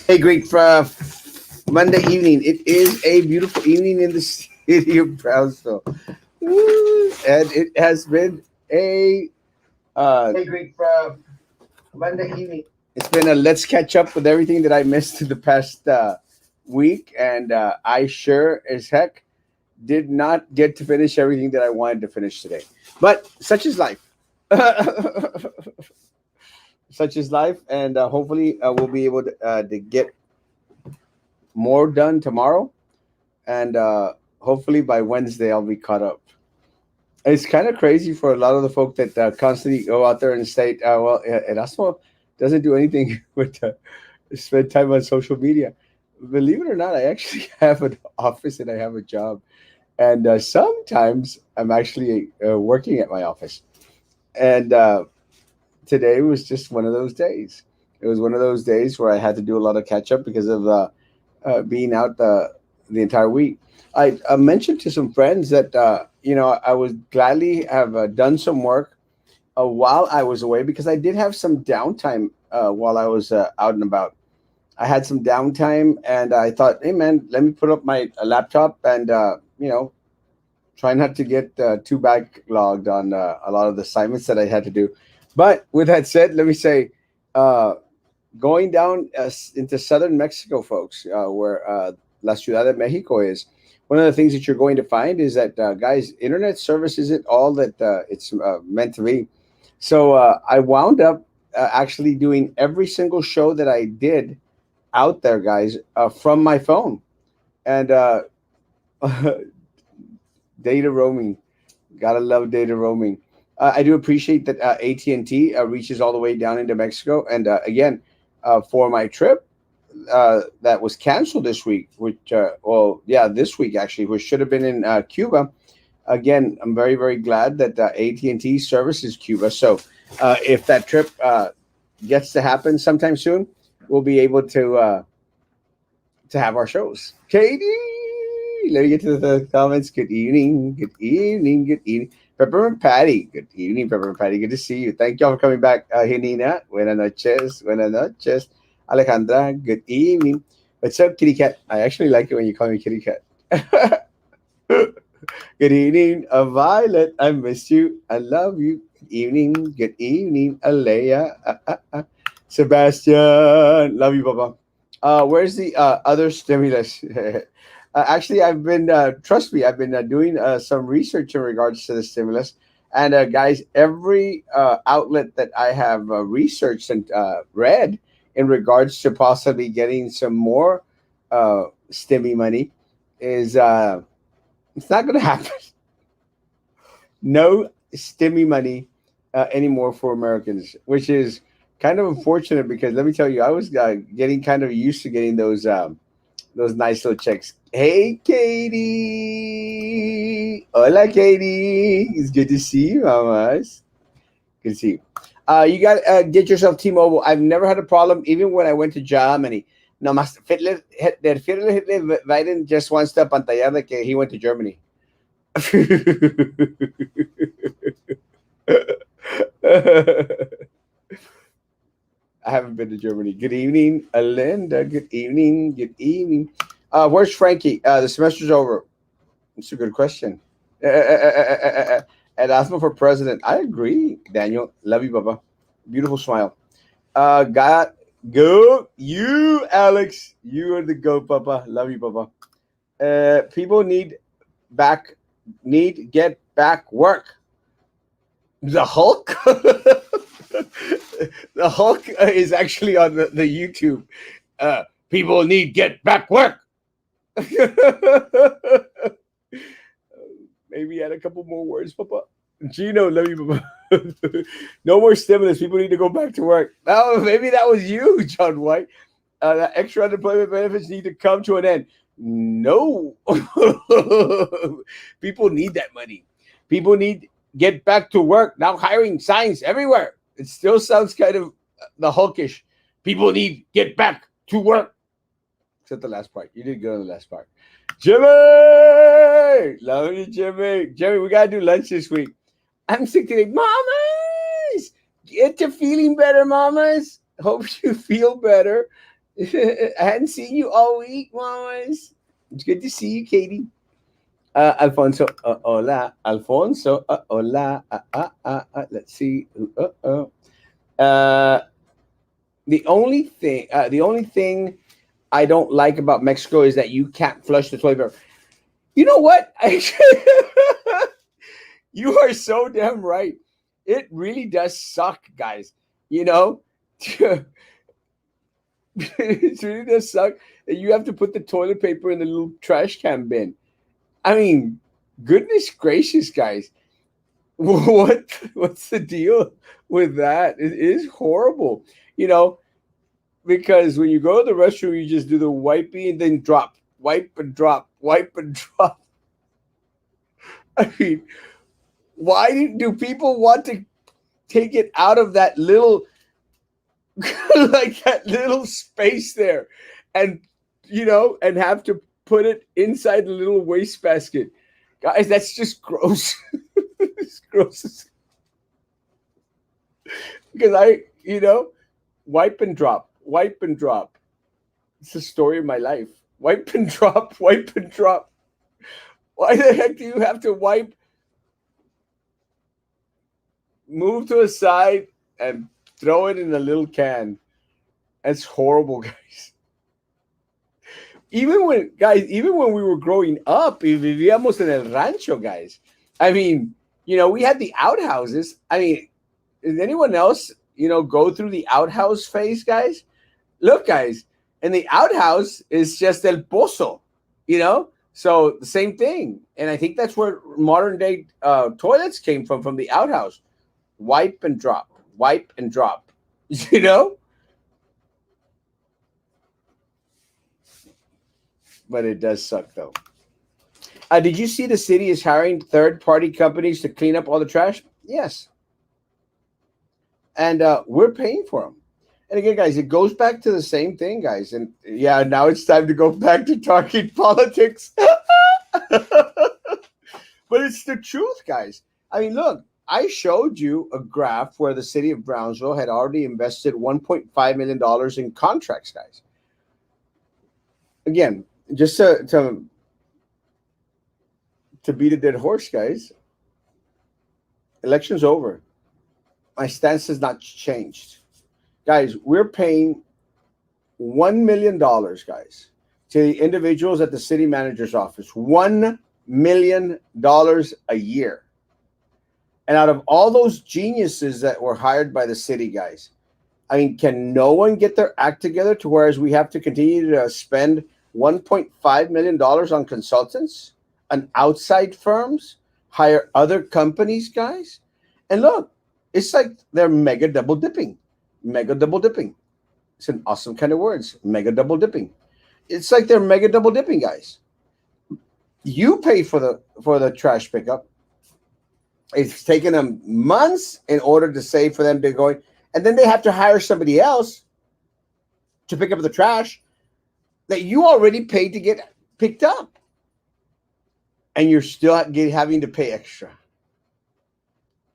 Hey, great Monday evening. It is a beautiful evening in the city of Brownsville. Woo! And it has been a hey, great Monday evening. It's been a let's catch up with everything that I missed in the past week, and I sure as heck did not get to finish everything that I wanted to finish today. But such is life. Such is life, and hopefully we'll be able to get more done tomorrow, and hopefully by Wednesday I'll be caught up. It's kind of crazy for a lot of the folk that constantly go out there and state, "Well, Erasmo doesn't do anything but spend time on social media." Believe it or not, I actually have an office and I have a job, and sometimes I'm actually working at my office. And today was just one of those days. It was one of those days where I had to do a lot of catch up because of being out the entire week. I mentioned to some friends that I would gladly have done some work while I was away because I did have some downtime while I was out and about. I had some downtime and I thought, hey man, let me put up my laptop and try not to get too backlogged on a lot of the assignments that I had to do. But with that said, let me say, uh, going down into southern Mexico, folks, where La Ciudad de Mexico is, one of the things that you're going to find is that, guys, internet service isn't all that it's meant to be. So I wound up actually doing every single show that I did out there, guys, from my phone. And data roaming. Gotta love data roaming. I do appreciate that AT&T reaches all the way down into Mexico. And again, for my trip that was canceled this week, which, this week actually, which should have been in Cuba. Again, I'm very, very glad that AT&T services Cuba. So if that trip gets to happen sometime soon, we'll be able to have our shows. Katie, let me get to the comments. Good evening. Good evening. Good evening. Peppermint Patty. Good evening, Peppermint Patty. Good to see you. Thank y'all for coming back. Hinina. Buenas noches. Buenas noches. Alejandra. Good evening. What's up, Kitty Cat? I actually like it when you call me Kitty Cat. Good evening, Violet. I miss you. I love you. Good evening. Good evening, Alea. Sebastian. Love you, Papa. Where's the other stimulus? Actually, I've been, trust me, I've been doing some research in regards to the stimulus. And guys, every outlet that I have researched and read in regards to possibly getting some more stimmy money is it's not going to happen. No stimmy money anymore for Americans, which is kind of unfortunate because let me tell you, I was getting kind of used to getting those nice little checks. Hey, Katie. Hola, Katie. It's good to see you, mamas. Good to see you. You got to get yourself T-Mobile. I've never had a problem, even when I went to Germany. No, mas der Hitler Biden just wants to pantallar de que he went to Germany. I haven't been to Germany. Good evening, Alinda. Good evening. Good evening. Where's Frankie? The semester's over. It's a good question. Erasmo for president. I agree, Daniel. Love you, Baba. Beautiful smile. Got go you, Alex. You are the go, Papa. Love you, Papa. People back need get back work. The Hulk. The Hulk is actually on the YouTube. People need get back work. Maybe add a couple more words, Papa. Gino, love you, Papa. No more stimulus. People need to go back to work. Oh, maybe that was you, John White. The extra unemployment benefits need to come to an end. No. People need that money. People need get back to work. Now hiring signs everywhere. It still sounds kind of the hulkish. People need get back to work. Except the last part. You did good on the last part. Jimmy! Love you, Jimmy. Jimmy, we got to do lunch this week. I'm sick today. Mamas! Get to feeling better, mamas. Hope you feel better. I hadn't seen you all week, Mamas. It's good to see you, Katie. Alfonso, hola. Alfonso, hola. Let's see. Uh, the only thing I don't like about Mexico is that you can't flush the toilet paper. You know what? You are so damn right. It really does suck, guys. You know, it really does suck that you have to put the toilet paper in the little trash can bin. I mean, goodness gracious, guys. What's the deal with that? It is horrible. You know, because when you go to the restroom, you just do the wipey and then drop, wipe and drop, wipe and drop. I mean, why do people want to take it out of that little like that little space there and and have to put it inside the little wastebasket? Guys, that's just gross. It's gross because wipe and drop, wipe and drop. It's the story of my life. Wipe and drop, wipe and drop. Why the heck do you have to wipe, move to a side, and throw it in a little can? That's horrible, guys. Even when we were growing up, y vivíamos en el rancho, guys. I mean, we had the outhouses. I mean, did anyone else, go through the outhouse phase, guys? Look, guys, and the outhouse is just el pozo, So the same thing, and I think that's where modern day toilets came from the outhouse. Wipe and drop, wipe and drop. You know, but it does suck though. Did you see the city is hiring third-party companies to clean up all the trash? Yes, and we're paying for them. And again, guys, it goes back to the same thing, guys. And yeah, now it's time to go back to talking politics. But it's the truth, guys. I mean, look, I showed you a graph where the city of Brownsville had already invested $1.5 million in contracts, guys. Again, just to beat a dead horse, guys, election's over. My stance has not changed. Guys, we're paying $1 million, guys, to the individuals at the city manager's office. $1 million a year. And out of all those geniuses that were hired by the city, guys, I mean, can no one get their act together to whereas we have to continue to spend $1.5 million on consultants and outside firms, hire other companies, guys? And look, it's like they're mega double dipping. Mega double dipping. It's an awesome kind of words. Mega double dipping. It's like they're mega double dipping, guys. You pay for the trash pickup. It's taken them months in order to save for them to go, and then they have to hire somebody else to pick up the trash that you already paid to get picked up, and you're still having to pay extra.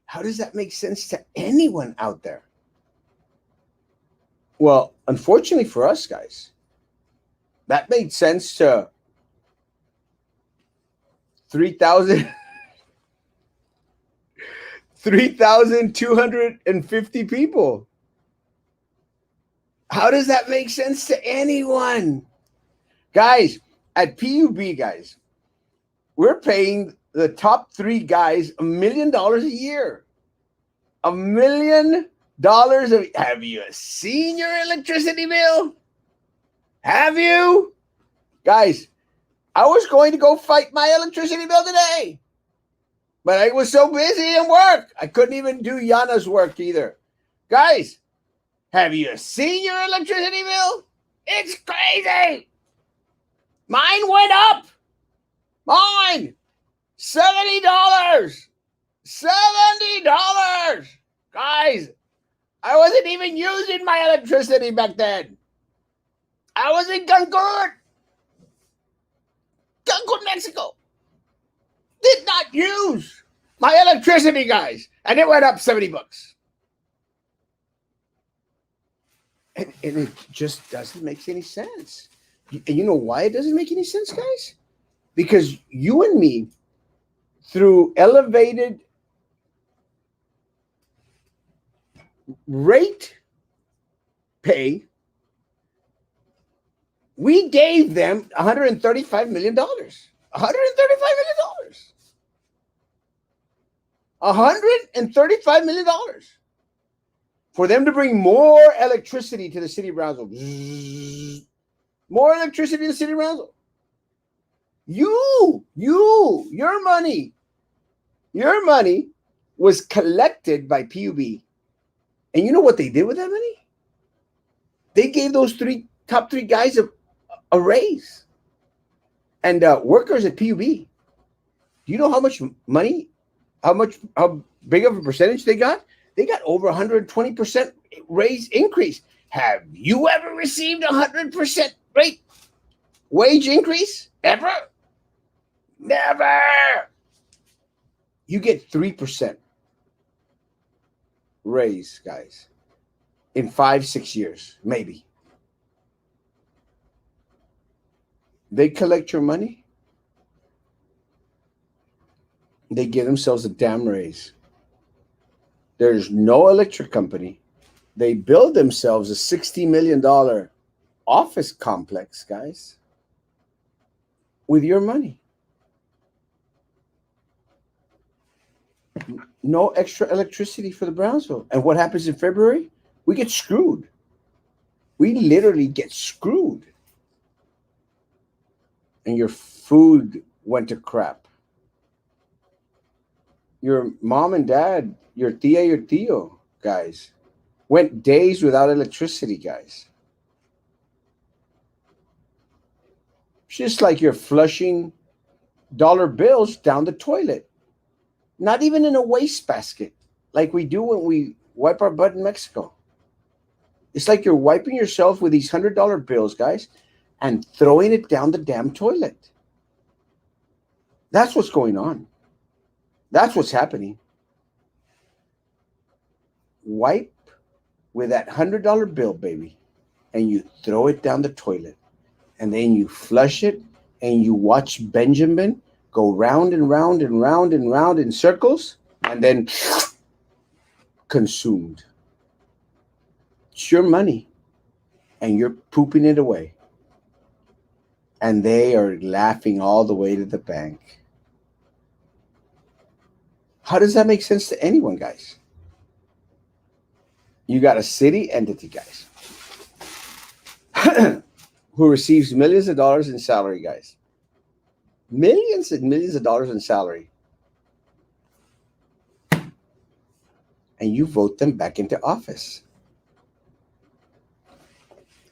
How does that make sense to anyone out there? Well, unfortunately for us, guys, that made sense to 3,000 3,250 people. How does that make sense to anyone? Guys, at PUB, guys, we're paying the top 3 guys $1 million a year. $1 million. Have you seen your electricity bill? Have you? Guys, I was going to go fight my electricity bill today, but I was so busy in work. I couldn't even do Yana's work either. Guys, have you seen your electricity bill? It's crazy. Mine went up. Mine. $70. $70. Guys, I wasn't even using my electricity back then. I was in Cancun, Mexico. Did not use my electricity, guys, and it went up $70. And it just doesn't make any sense. And you know why it doesn't make any sense, guys? Because you and me, through elevated rate pay, we gave them $135 million. $135 million. $135 million for them to bring more electricity to the city of Brownsville. More electricity to the city of Brownsville. Your money was collected by PUB. And you know what they did with that money? They gave those top three guys a raise. And workers at PUB, do you know how much money, how big of a percentage they got? They got over 120% raise increase. Have you ever received 100% rate wage increase? Ever? Never. You get 3% raise, guys, in 5-6 years, maybe. They collect your money. They give themselves a damn raise. There's no electric company. They build themselves a $60 million office complex, guys, with your money. No extra electricity for the Brownsville. And what happens in February? We get screwed. We literally get screwed. And your food went to crap. Your mom and dad, your tia, your tío, guys, went days without electricity, guys. Just like you're flushing dollar bills down the toilet. Not even in a wastebasket, like we do when we wipe our butt in Mexico. It's like you're wiping yourself with these $100 bills, guys, and throwing it down the damn toilet. That's what's going on. That's what's happening. Wipe with that $100 bill, baby, and you throw it down the toilet. And then you flush it, and you watch Benjamin go round and round and round and round in circles, and then consumed. It's your money, and you're pooping it away. And they are laughing all the way to the bank. How does that make sense to anyone, guys? You got a city entity, guys, who receives millions of dollars in salary, guys. Millions and millions of dollars in salary. And you vote them back into office.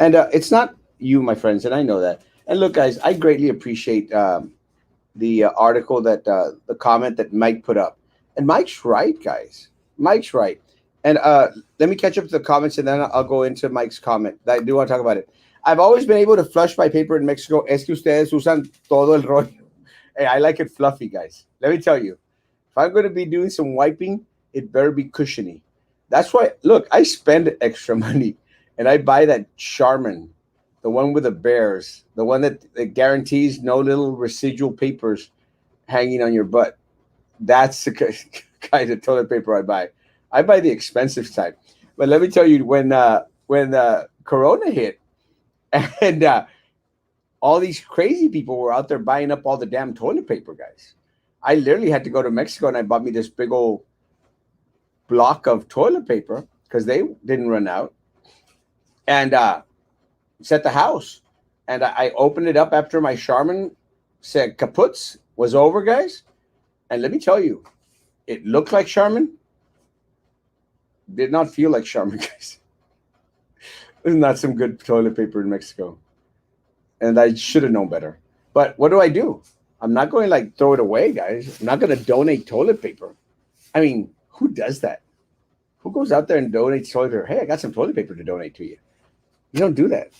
And it's not you, my friends, and I know that. And look, guys, I greatly appreciate the article that the comment that Mike put up. And Mike's right, guys. Mike's right. And let me catch up to the comments, and then I'll go into Mike's comment. I do want to talk about it. I've always been able to flush my paper in Mexico. Es que ustedes usan todo el rollo. Hey, I like it fluffy, guys. Let me tell you. If I'm going to be doing some wiping, it better be cushiony. That's why, look, I spend extra money, and I buy that Charmin, the one with the bears, the one that guarantees no little residual papers hanging on your butt. That's the kind of toilet paper I buy. I buy the expensive type. But let me tell you, when Corona hit, and all these crazy people were out there buying up all the damn toilet paper, guys, I literally had to go to Mexico, and I bought me this big old block of toilet paper because they didn't run out. And it's at the house. And I opened it up after my Charmin said kaputs was over, guys. And let me tell you, it looked like Charmin. Did not feel like Charmin, guys. There's not some good toilet paper in Mexico. And I should have known better. But what do? I'm not going to like throw it away, guys. I'm not going to donate toilet paper. I mean, who does that? Who goes out there and donates toilet paper? Hey, I got some toilet paper to donate to you. You don't do that.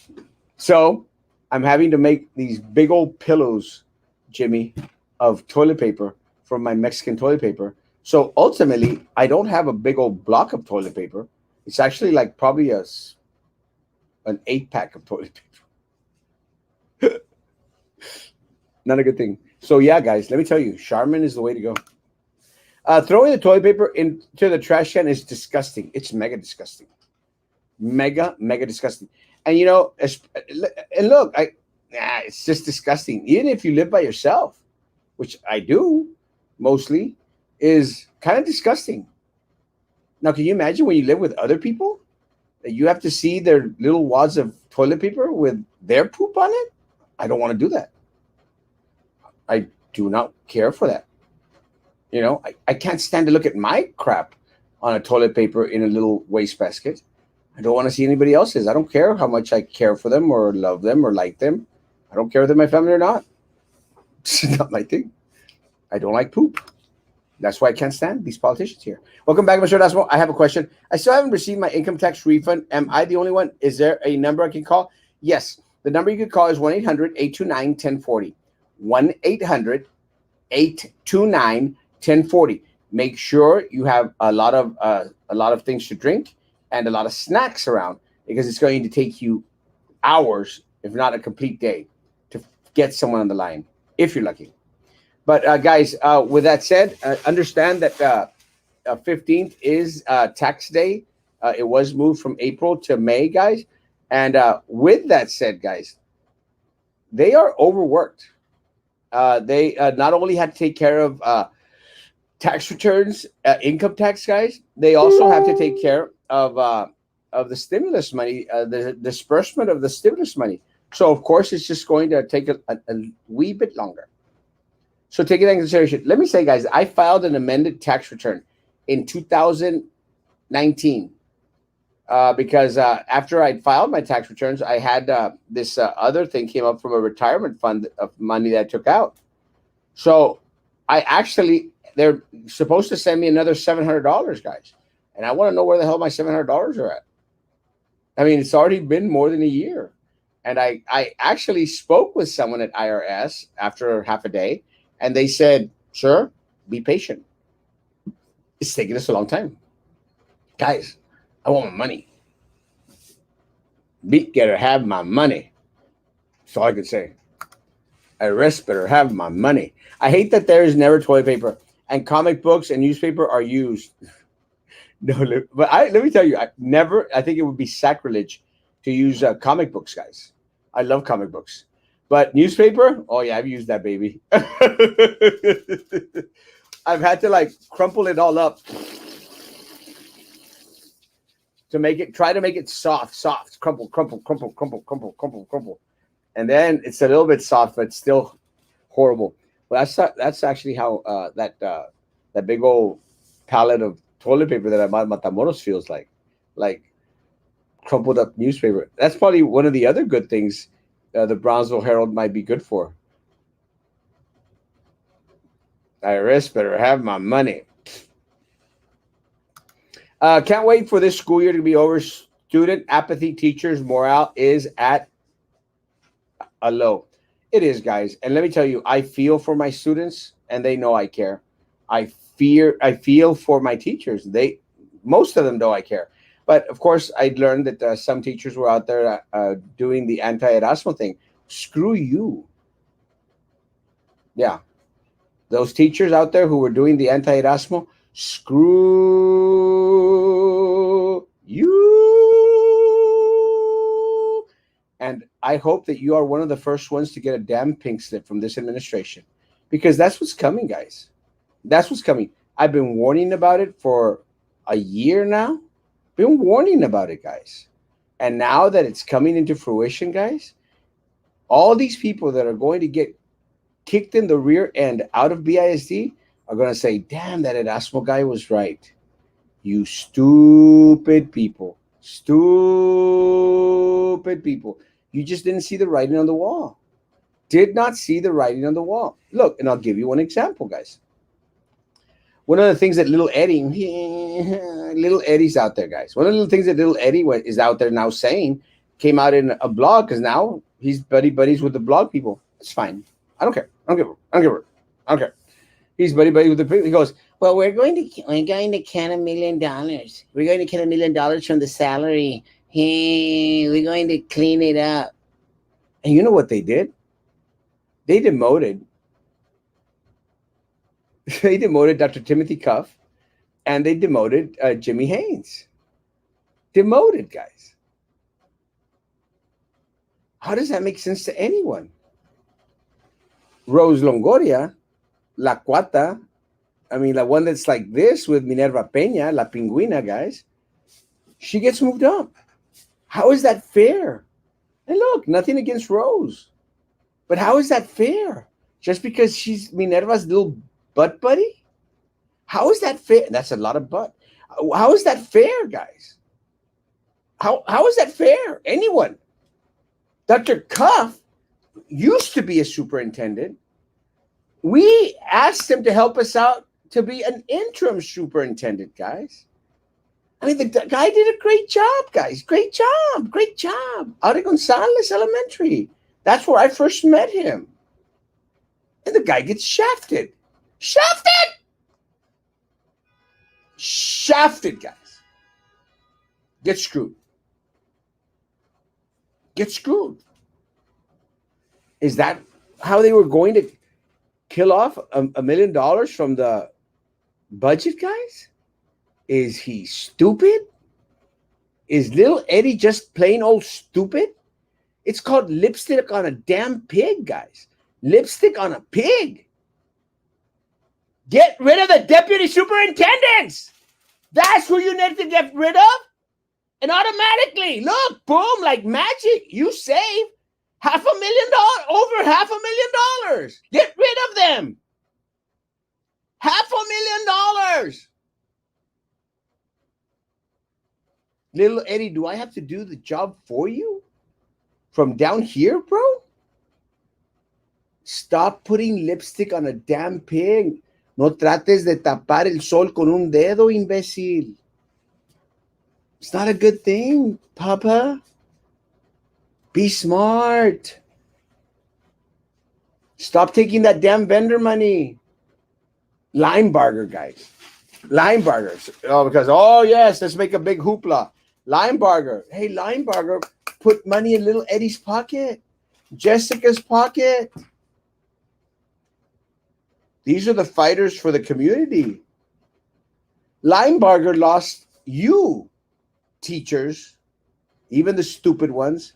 So I'm having to make these big old pillows, Jimmy, of toilet paper from my Mexican toilet paper. So ultimately, I don't have a big old block of toilet paper. It's actually like probably an 8 pack of toilet paper. Not a good thing. So yeah, guys, let me tell you, Charmin is the way to go. Throwing the toilet paper into the trash can is disgusting. It's mega disgusting. Mega disgusting. And and look, it's just disgusting. Even if you live by yourself, which I do mostly, is kind of disgusting. Now, can you imagine when you live with other people that you have to see their little wads of toilet paper with their poop on it? I don't want to do that. I do not care for that. I can't stand to look at my crap on a toilet paper in a little wastebasket. I don't want to see anybody else's. I don't care how much I care for them or love them or like them. I don't care if they're my family or not. It's not my thing. I don't like poop. That's why I can't stand these politicians here. Welcome back, Mr. Erasmo. I have a question. I still haven't received my income tax refund. Am I the only one? Is there a number I can call? Yes. The number you can call is 1-800-829-1040. 1-800-829-1040. Make sure you have a lot of things to drink and a lot of snacks around, because it's going to take you hours, if not a complete day, to get someone on the line, if you're lucky. But guys, with that said, understand that 15th is tax day. It was moved from April to May, guys. And with that said, guys, they are overworked. They not only had to take care of tax returns, income tax, guys. They also have to take care of the stimulus money, the disbursement of the stimulus money. So of course, it's just going to take a wee bit longer. So take it into consideration. Let me say, guys, I filed an amended tax return in 2019 because after I filed my tax returns, I had this other thing came up from a retirement fund of money that I took out. So they're supposed to send me another $700, guys. And I want to know where the hell my $700 are at. I mean, it's already been more than a year. And I actually spoke with someone at IRS after half a day, and they said, sir, be patient. It's taking us a long time. Guys, I want my money. Better have my money. That's all I could say. IRS better have my money. I hate that there is never toilet paper, and comic books and newspaper are used. No, but let me tell you, I think it would be sacrilege to use comic books, guys. I love comic books. But newspaper, oh yeah, I've used that baby. I've had to crumple it all up to try to make it soft, crumple, and then it's a little bit soft, but still horrible. Well, that's actually how that big old pallet of toilet paper that I bought at Matamoros feels like crumpled up newspaper. That's probably one of the other good things the Brownsville Herald might be good for. IRS better have my money. Can't wait for this school year to be over. Student apathy, teachers' morale is at a low. It is, guys. And let me tell you, I feel for my students, and they know I care. I feel for my teachers. Most of them know I care. But of course, I learned that some teachers were out there doing the anti-Erasmo thing. Screw you. Yeah. Those teachers out there who were doing the anti-Erasmo, screw you. And I hope that you are one of the first ones to get a damn pink slip from this administration, because that's what's coming, guys. That's what's coming. I've been warning about it for a year now. Been warning about it, guys. And now that it's coming into fruition, guys, all these people that are going to get kicked in the rear end out of BISD are going to say, damn, that Erasmo guy was right. You stupid people. Stupid people. You just didn't see the writing on the wall. Did not see the writing on the wall. Look, and I'll give you one example, guys. One of the things that little Eddie's out there, guys. One of the things that little Eddie is out there now saying came out in a blog, because now he's buddies with the blog people. It's fine. I don't care. I don't give a He's buddy with the people. He goes, well, we're going to get $1 million. We're going to get $1 million from the salary. Hey, we're going to clean it up. And you know what they did? They demoted. They demoted Dr. Timothy Cuff, and they demoted Jimmy Haynes. Demoted, guys. How does that make sense to anyone? Rose Longoria, La Cuata, I mean, the one that's like this with Minerva Peña, La Pingüina, guys, she gets moved up. How is that fair? And look, nothing against Rose, but how is that fair? Just because she's Minerva's little butt buddy? How is that fair? That's a lot of butt. How is that fair, guys? How is that fair? Anyone? Dr. Cuff used to be a superintendent. We asked him to help us out to be an interim superintendent, guys. I mean, the guy did a great job, guys. Great job. Great job. Out of Gonzalez Elementary. That's where I first met him. And the guy gets shafted. Shafted! Shafted, guys. Get screwed. Get screwed. Is that how they were going to kill off $1 million from the budget, guys? Is he stupid? Is little Eddie just plain old stupid? It's called lipstick on a damn pig, guys. Lipstick on a pig. Get rid of the deputy superintendents. That's who you need to get rid of. And automatically, look, boom, like magic, you save $500,000, over $500,000. Get rid of them. $500,000. Little Eddie, do I have to do the job for you? From down here, bro? Stop putting lipstick on a damn pig. No trates de tapar el sol con un dedo, imbécil. It's not a good thing, Papa. Be smart. Stop taking that damn vendor money. Limebarger, guys. Limebargers. Oh, yes, let's make a big hoopla. Limebarger. Hey, Limebarger, put money in little Eddie's pocket. Jessica's pocket. These are the fighters for the community. Limebarger lost you, teachers, even the stupid ones,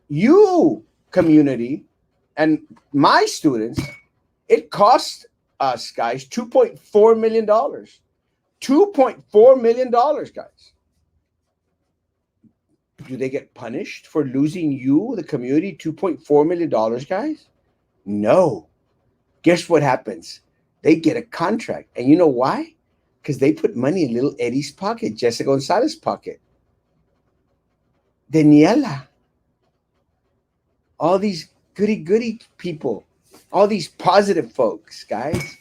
you, community, and my students. It cost us, guys, $2.4 million. $2.4 million, guys. Do they get punished for losing you, the community, $2.4 million, guys? No. Guess what happens? They get a contract. And you know why? Because they put money in little Eddie's pocket, Jessica Gonzalez's pocket. Daniela. All these goody people. All these positive folks, guys.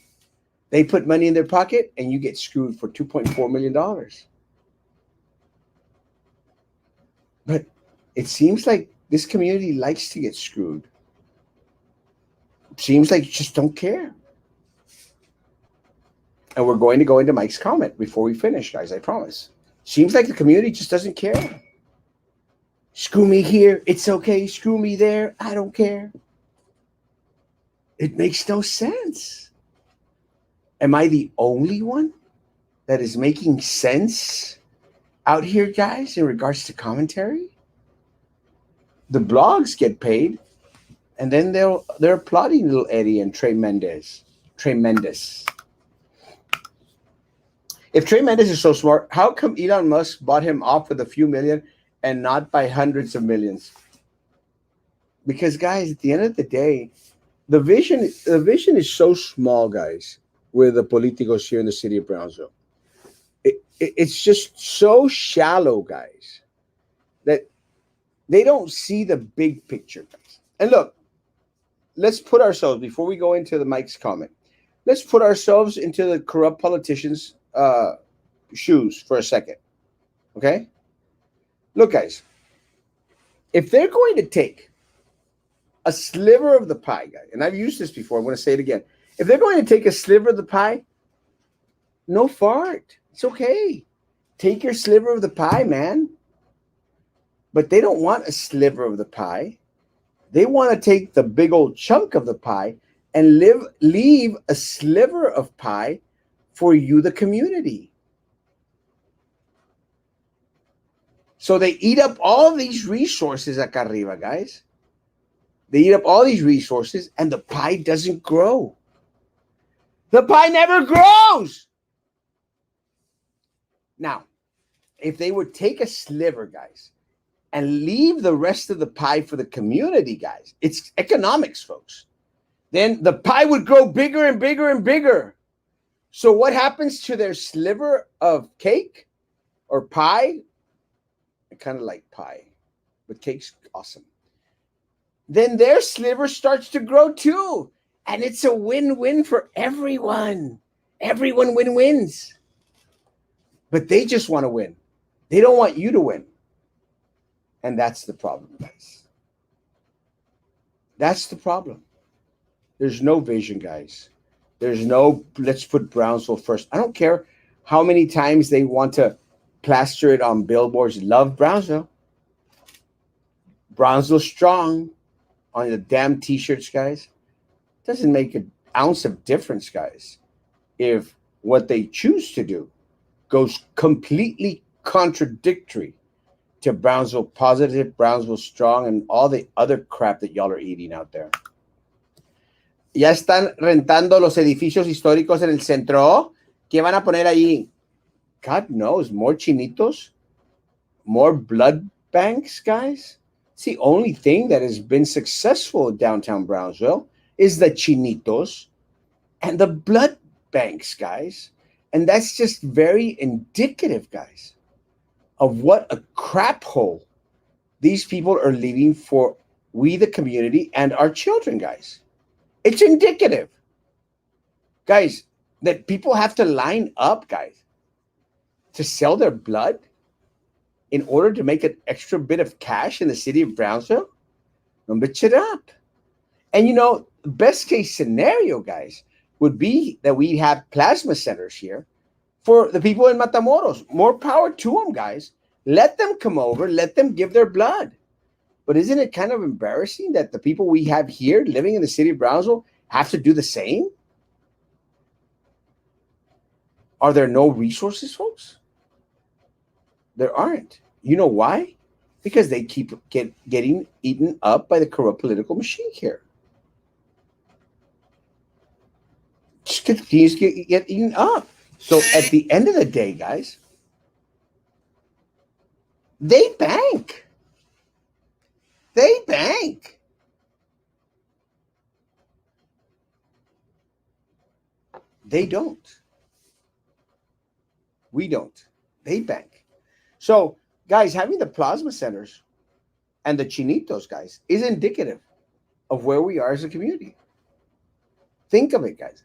They put money in their pocket and you get screwed for $2.4 million. But it seems like this community likes to get screwed. It seems like you just don't care. And we're going to go into Mike's comment before we finish, guys, I promise. Seems like the community just doesn't care. Screw me here, it's okay. Screw me there, I don't care. It makes no sense. Am I the only one that is making sense out here, guys, in regards to commentary? The blogs get paid, and then they're applauding little Eddie and Trey Mendez. If Trey Mendez is so smart, how come Elon Musk bought him off with a few million and not by hundreds of millions? Because, guys, at the end of the day, the vision is so small, guys, with the politicos here in the city of Brownsville. It's just so shallow, guys, that they don't see the big picture, guys. And look, let's put ourselves, before we go into the Mike's comment, let's put ourselves into the corrupt politicians' shoes for a second. Okay? Look, guys, if they're going to take a sliver of the pie, guys, and I've used this before, I'm going to say it again. If they're going to take a sliver of the pie, no fart. It's okay. Take your sliver of the pie, man. but they don't want a sliver of the pie. They want to take the big old chunk of the pie and leave a sliver of pie for you, the community. So they eat up all these resources acá arriba, guys. They eat up all these resources and the pie doesn't grow. The pie never grows. Now, if they would take a sliver, guys, and leave the rest of the pie for the community, guys, it's economics, folks. Then the pie would grow bigger and bigger and bigger. So what happens to their sliver of cake or pie? I kind of like pie, but cake's awesome. Then their sliver starts to grow too. And it's a win-win for everyone. Everyone wins. But they just want to win. They don't want you to win. And that's the problem, guys. That's the problem. There's no vision, guys. There's no, let's put Brownsville first. I don't care how many times they want to plaster it on billboards. Love Brownsville. Brownsville strong on the damn t-shirts, guys. Doesn't make an ounce of difference, guys, if what they choose to do goes completely contradictory to Brownsville positive, Brownsville strong, and all the other crap that y'all are eating out there. Ya están rentando los edificios históricos en el centro. ¿Qué van a poner allí? God knows, more chinitos, more blood banks, guys. It's the only thing that has been successful in downtown Brownsville is the chinitos and the blood banks, guys. And that's just very indicative, guys, of what a crap hole these people are leaving for we, the community, and our children, guys. It's indicative, guys, that people have to line up, guys, to sell their blood in order to make an extra bit of cash in the city of Brownsville. Don't bitch it up. And best case scenario, guys, would be that we have plasma centers here for the people in Matamoros. More power to them, guys. Let them come over, let them give their blood. But isn't it kind of embarrassing that the people we have here living in the city of Brownsville have to do the same? Are there no resources, folks? There aren't. You know why? Because they keep getting eaten up by the corrupt political machine here. Just continues to get eaten up. So at the end of the day, guys, they bank. They bank. They don't. We don't. They bank. So, guys, having the plasma centers and the chinitos, guys, is indicative of where we are as a community. Think of it, guys.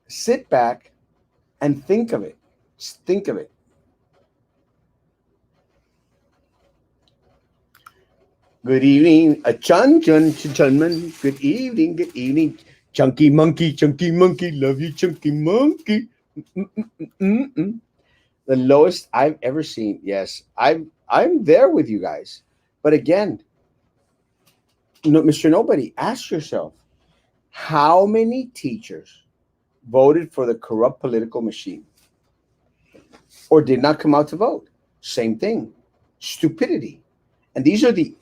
Sit back and think of it. Just think of it. Good evening, a chunman. Good evening. Chunky monkey, love you, chunky monkey. Mm-mm-mm-mm. The lowest I've ever seen. Yes, I'm there with you guys. But again, no, Mr. Nobody, ask yourself, how many teachers voted for the corrupt political machine or did not come out to vote? Same thing. Stupidity. And these are the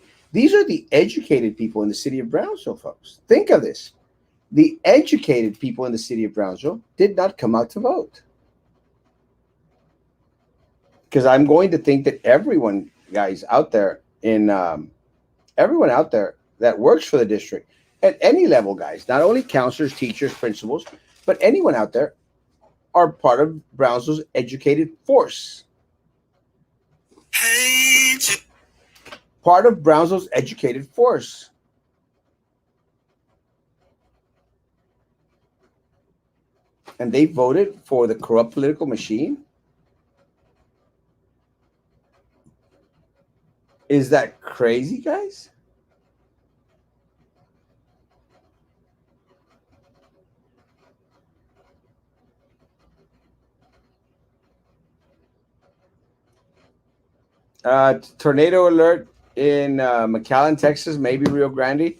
educated people in the city of Brownsville, folks. Think of this. The educated people in the city of Brownsville did not come out to vote. Because I'm going to think that everyone, guys, out there everyone out there that works for the district at any level, guys, not only counselors, teachers, principals, but anyone out there are part of Brownsville's educated force. Part of Brownsville's educated force. And they voted for the corrupt political machine. Is that crazy, guys? Tornado alert in McAllen, Texas, maybe Rio Grande.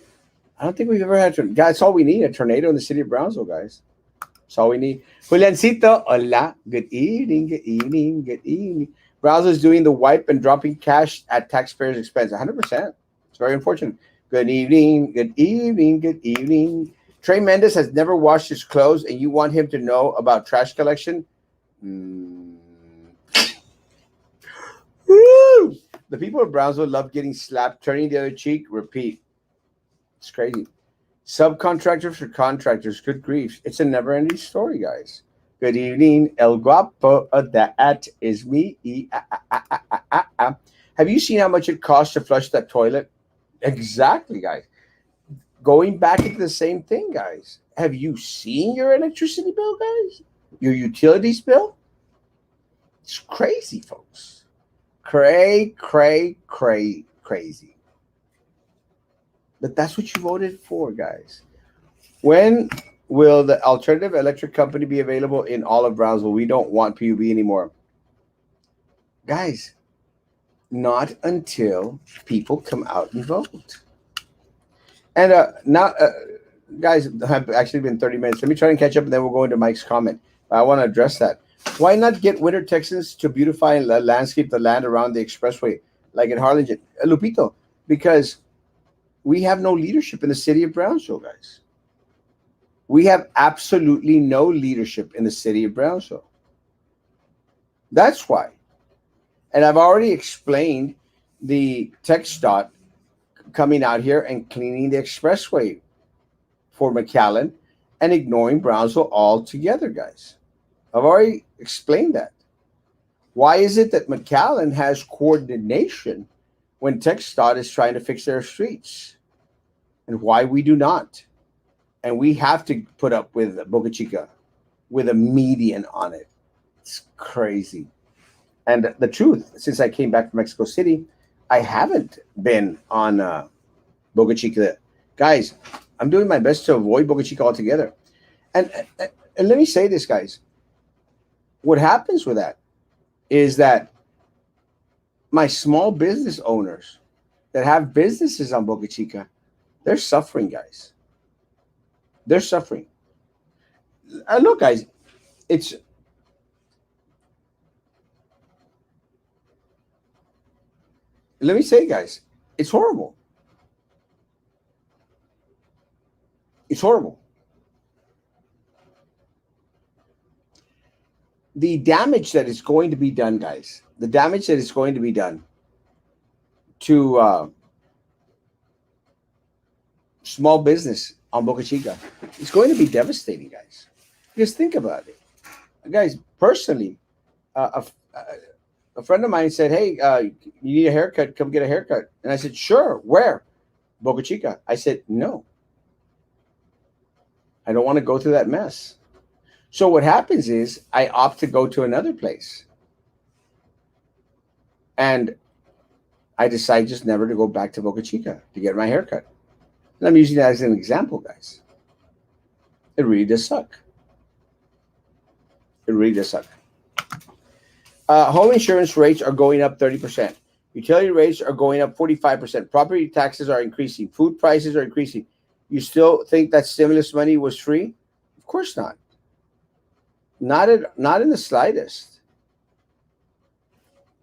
I don't think we've ever had. Guys, that's all we need, a tornado in the city of Brownsville, guys. That's all we need. Juliancito, hola. Good evening, good evening, good evening. Brownsville is doing the wipe and dropping cash at taxpayers' expense. 100%. It's very unfortunate. Good evening, good evening, good evening. Trey Mendez has never washed his clothes, and you want him to know about trash collection? Mm. Woo! The people of Brownsville love getting slapped, turning the other cheek, repeat. It's crazy. Subcontractors for contractors. Good grief. It's a never ending story, guys. Good evening, El Guapo. That is me. Have you seen how much it costs to flush that toilet? Exactly, guys. Going back into the same thing, guys. Have you seen your electricity bill, guys? Your utilities bill? It's crazy, folks. Crazy. But that's what you voted for, guys. When will the alternative electric company be available in all of Brownsville? We don't want PUB anymore. Guys, not until people come out and vote. And now, guys, have actually been 30 minutes. Let me try and catch up, and then we'll go into Mike's comment. I want to address that. Why not get winter Texans to beautify and landscape the land around the expressway, like in Harlingen? Lupito, because we have no leadership in the city of Brownsville, guys. We have absolutely no leadership in the city of Brownsville. That's why. And I've already explained the text dot coming out here and cleaning the expressway for McAllen and ignoring Brownsville altogether, guys. I've already explained that. Why is it that McAllen has coordination when TxDOT is trying to fix their streets? And why we do not? And we have to put up with Boca Chica with a median on it. It's crazy. And the truth, since I came back from Mexico City, I haven't been on Boca Chica. Guys, I'm doing my best to avoid Boca Chica altogether. And let me say this, guys. What happens with that is that my small business owners that have businesses on Boca Chica, they're suffering, guys. They're suffering. Look, guys, it's let me say, guys, it's horrible. It's horrible. The damage that is going to be done, guys, the damage that is going to be done to small business on Boca Chica is going to be devastating, guys. Because think about it. Guys, personally, a friend of mine said, "Hey, you need a haircut? Come get a haircut." And I said, "Sure. Where?" Boca Chica. I said, "No. I don't want to go through that mess." So what happens is I opt to go to another place. And I decide just never to go back to Boca Chica to get my haircut. And I'm using that as an example, guys. It really does suck. It really does suck. Home insurance rates are going up 30%. Utility rates are going up 45%. Property taxes are increasing. Food prices are increasing. You still think that stimulus money was free? Of course not. Not in the slightest.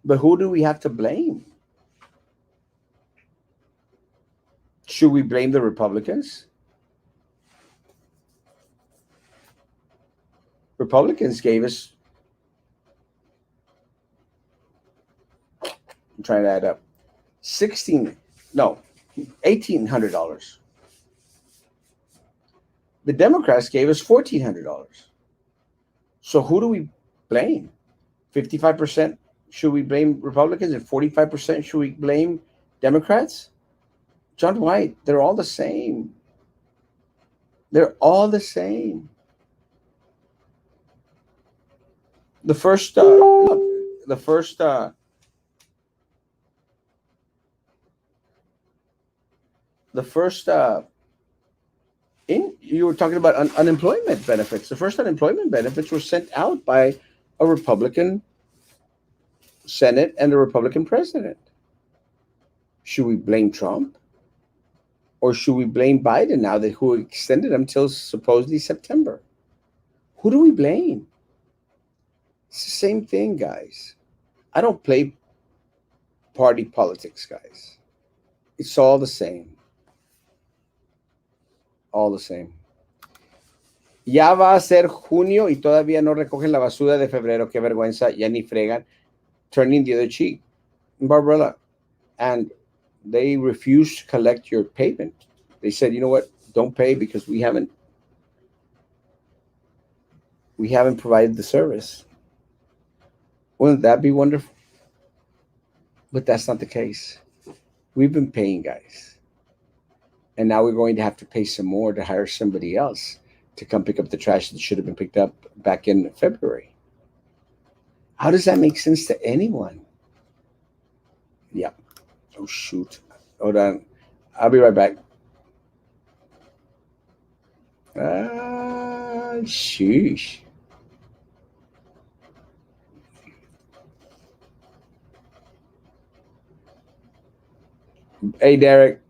But who do we have to blame? Should we blame the Republicans? Republicans gave us, I'm trying to add up, 16, no, $1,800. The Democrats gave us $1,400. So who do we blame? 55% should we blame Republicans and 45% should we blame Democrats? John White, they're all the same. They're all the same. The first, look, the first, the first, you were talking about unemployment benefits. The first unemployment benefits were sent out by a Republican Senate and the Republican president. Should we blame Trump or should we blame Biden now that who extended them till supposedly September? Who do we blame? It's the same thing, guys. I don't play party politics, guys. It's all the same. All the same. Ya va a ser junio y todavía no recogen la basura de febrero. Qué vergüenza. Ya ni fregan. Turning the other cheek. Barbara. And they refused to collect your payment. They said, you know what? Don't pay because we haven't provided the service. Wouldn't that be wonderful? But that's not the case. We've been paying, guys. And now we're going to have to pay some more to hire somebody else to come pick up the trash that should have been picked up back in February. How does that make sense to anyone? Yeah. Oh, shoot. Hold on. I'll be right back. Sheesh. Hey, Derek.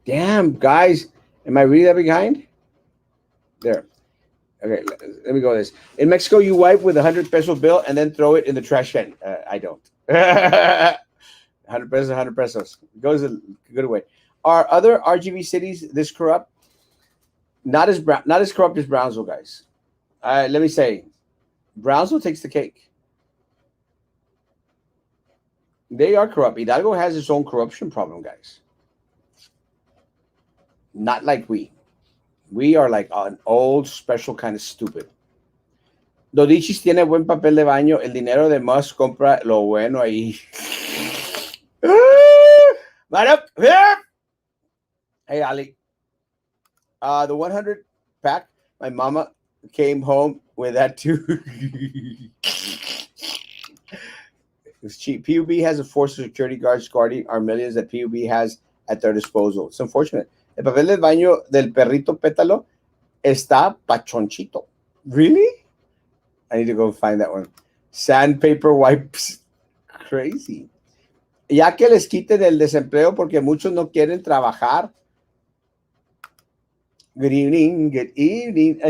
Damn, guys. Am I really that behind? There. Okay, let me go with this. In Mexico, you wipe with a 100 peso bill and then throw it in the trash can. I don't. 100 pesos, 100 pesos. It goes a good way. Are other RGV cities this corrupt? Not as corrupt as Brownsville, guys. Let me say, Brownsville takes the cake. They are corrupt. Hidalgo has its own corruption problem, guys. Not like we. We are like an old special kind of stupid. Dodichis tiene buen papel de baño. El dinero de Musk compra lo bueno ahí. Hey, Ali. The 100 pack, my mama came home with that too. It's cheap. PUB has a force of security guards guarding our millions that PUB has at their disposal. It's unfortunate. El papel del baño del perrito pétalo está pachonchito. Really? I need to go find that one. Sandpaper wipes. Crazy. Ya que les quiten el desempleo porque muchos no quieren trabajar. Good evening,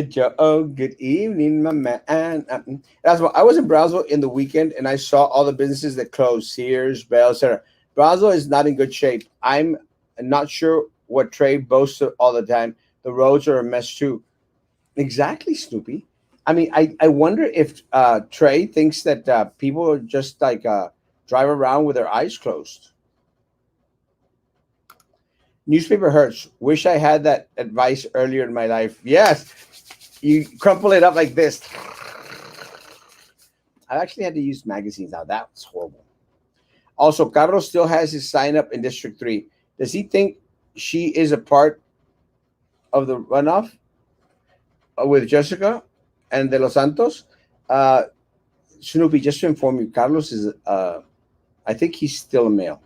Joe. Good evening, my man. Erasmo, I was in Brownsville in the weekend and I saw all the businesses that closed, Sears, Bell, etc. Brownsville is not in good shape. I'm not sure what Trey boasts all the time. The roads are a mess too. Exactly, Snoopy. I mean, I wonder if Trey thinks that people just like drive around with their eyes closed. Newspaper hurts. Wish I had that advice earlier in my life. Yes. You crumple it up like this. I actually had to use magazines now. That was horrible. Also, Carlos still has his sign up in District 3. Does he think she is a part of the runoff with Jessica and De Los Santos? Snoopy, just to inform you, Carlos is, I think he's still a male.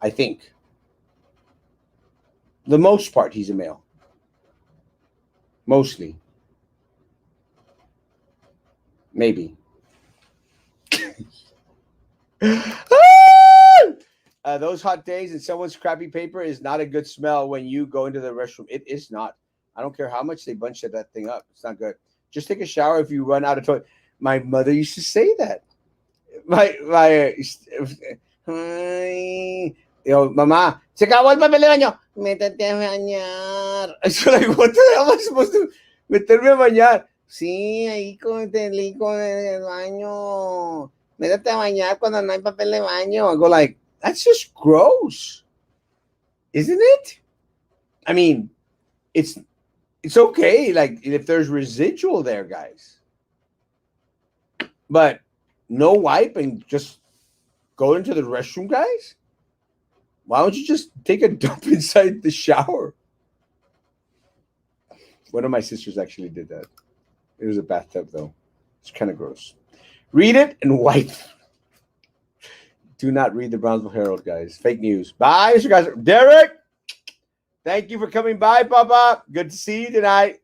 I think. The most part, he's a male. Mostly. Maybe. Those hot days and someone's crappy paper is not a good smell when you go into the restroom. It is not. I don't care how much they bunch that thing up. It's not good. Just take a shower if you run out of toilet. My mother used to say that. Mamá, se acabó el papel de baño. Métete a bañar. So like, what the hell am I supposed to meterme a bañar? Sí, ahí con el baño. Métete a bañar cuando no hay papel de baño. I go like, that's just gross. Isn't it? I mean, it's okay, like if there's residual there, guys. But no wipe and just go into the restroom, guys? Why don't you just take a dump inside the shower? One of my sisters actually did that. It was a bathtub, though. It's kind of gross. Read it and wipe. Do not read the Brownsville Herald, guys. Fake news. Bye, Mr. Guys. Derek, thank you for coming by, Papa. Good to see you tonight.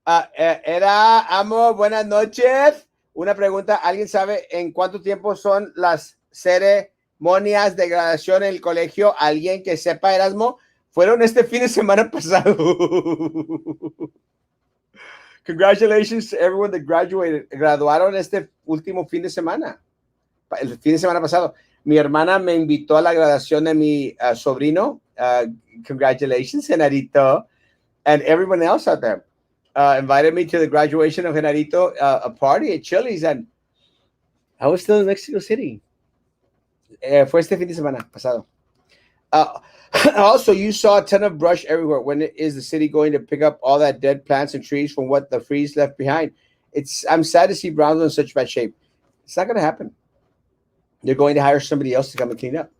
Amo, buenas noches. Una pregunta, ¿alguien sabe en cuánto tiempo son las ceremonias de graduación en el colegio? ¿Alguien que sepa, Erasmo? Fueron este fin de semana pasado. Congratulations to everyone that graduated. Graduaron este último fin de semana. El fin de semana pasado. Mi hermana me invitó a la graduación de mi sobrino. Congratulations, Genarito. And everyone else out there invited me to the graduation of Genarito, a party at Chili's. And I was still in Mexico City. Fue este fin de semana pasado. Uh, Also, you saw a ton of brush everywhere. When is the city going to pick up all that dead plants and trees from what the freeze left behind? I'm sad to see Brownsville in such bad shape. It's not going to happen. They're going to hire somebody else to come and clean up.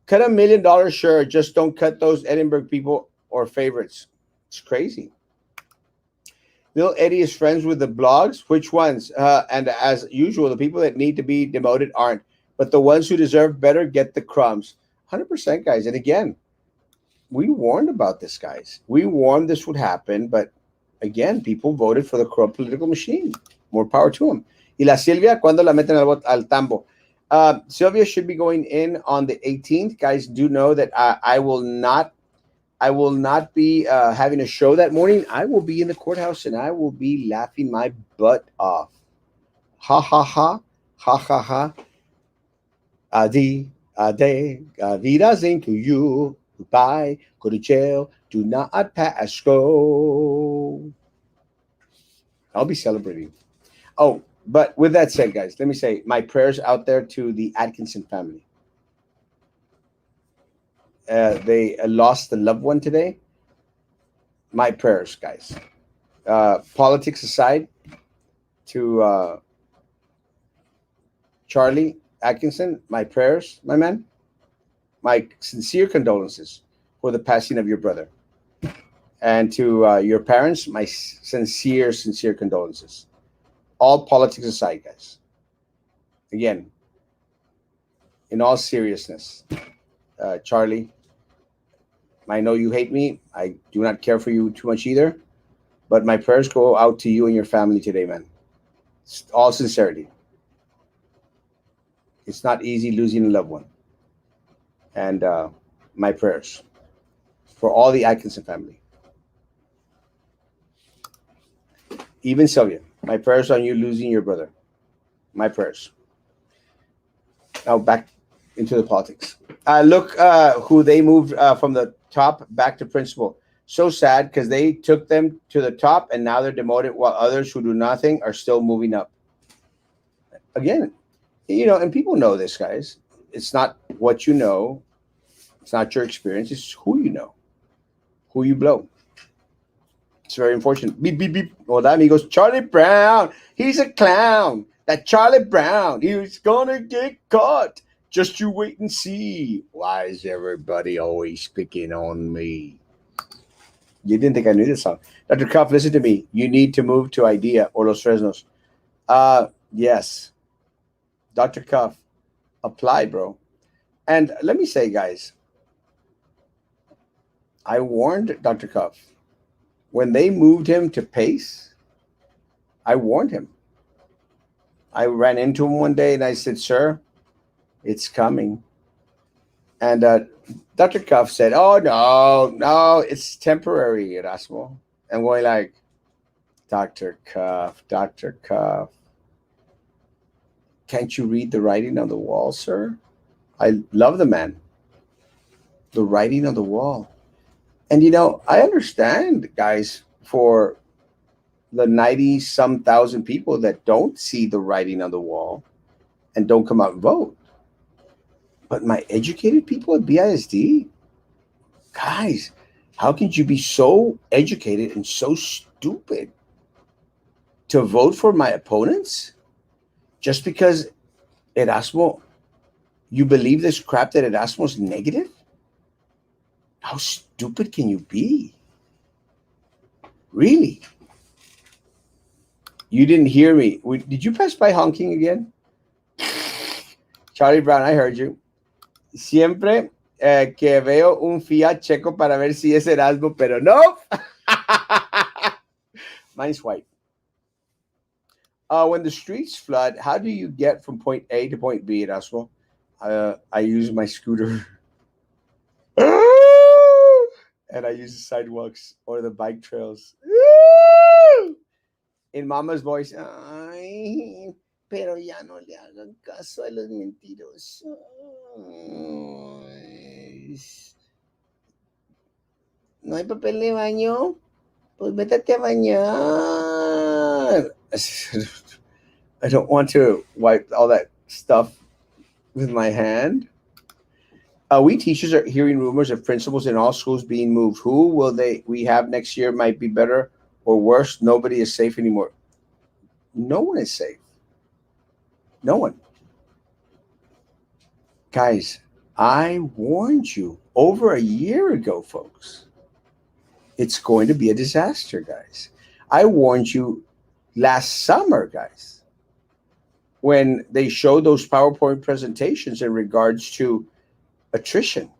Cut $1 million, sure. Just don't cut those Edinburgh people or favorites. It's crazy. Little Eddie is friends with the blogs. Which ones? And as usual, the people that need to be demoted aren't. But the ones who deserve better get the crumbs. 100%, guys. And again, we warned about this, guys. We warned this would happen. But again, people voted for the corrupt political machine. More power to them. Y la Silvia, ¿cuándo la meten al tambo? Sylvia should be going in on the 18th. Guys, do know that I will not be having a show that morning. I will be in the courthouse and I will be laughing my butt off. Ha ha ha, ha ha ha. Adi, ade, Wiedersehen to you. Goodbye, go to jail. Do not pass go. I'll be celebrating. Oh, but with that said, guys, let me say my prayers out there to the Atkinson family. They lost a loved one today. My prayers, guys. Politics aside, to Charlie Atkinson, my prayers, my man. My sincere condolences for the passing of your brother. And to your parents, my sincere condolences. All politics aside, guys. Again, in all seriousness, Charlie, I know you hate me. I do not care for you too much either. But my prayers go out to you and your family today, man. All sincerity. It's not easy losing a loved one. And my prayers for all the Atkinson family. Even Sylvia, my prayers on you losing your brother. My prayers. Now back into the politics. Look who they moved from the top back to principal. So sad because they took them to the top and now they're demoted while others who do nothing are still moving up. Again, and people know this, guys. It's not what you know. It's not your experience. It's who you know, who you blow. It's very unfortunate. Beep, beep, beep. Hola, amigos. Charlie Brown. He's a clown. That Charlie Brown. He's going to get caught. Just you wait and see. Why is everybody always picking on me? You didn't think I knew this song. Dr. Cuff, listen to me. You need to move to IDEA or Los Fresnos. Yes. Dr. Cuff, apply, bro. And let me say, guys, I warned Dr. Cuff. When they moved him to Pace, I warned him. I ran into him one day and I said, sir, it's coming. And Dr. Cuff said, oh, no, it's temporary, Erasmo. And we're like, Dr. Cuff, can't you read the writing on the wall, sir? I love the man. The writing on the wall. And, I understand, guys, for the 90-some thousand people that don't see the writing on the wall and don't come out and vote. But my educated people at BISD, guys, how can you be so educated and so stupid to vote for my opponents just because Erasmo, you believe this crap that Erasmo's negative? How stupid can you be? Really? You didn't hear me. Did you pass by honking again? Charlie Brown, I heard you. Siempre que veo un Fiat checo para ver si es Erasmo, pero no. Mine's white. When the streets flood, how do you get from point A to point B, Erasmo? I use my scooter. And I use the sidewalks or the bike trails. In Mama's voice, ay, pero ya no le hagan caso a los mentirosos. ¿No hay papel de baño? Pues métate a bañar. I don't want to wipe all that stuff with my hand. We teachers are hearing rumors of principals in all schools being moved. Who will they we have next year might be better or worse. Nobody is safe anymore. No one is safe. No one. Guys, I warned you over a year ago, folks. It's going to be a disaster, guys. I warned you last summer, guys, when they showed those PowerPoint presentations in regards to attrition,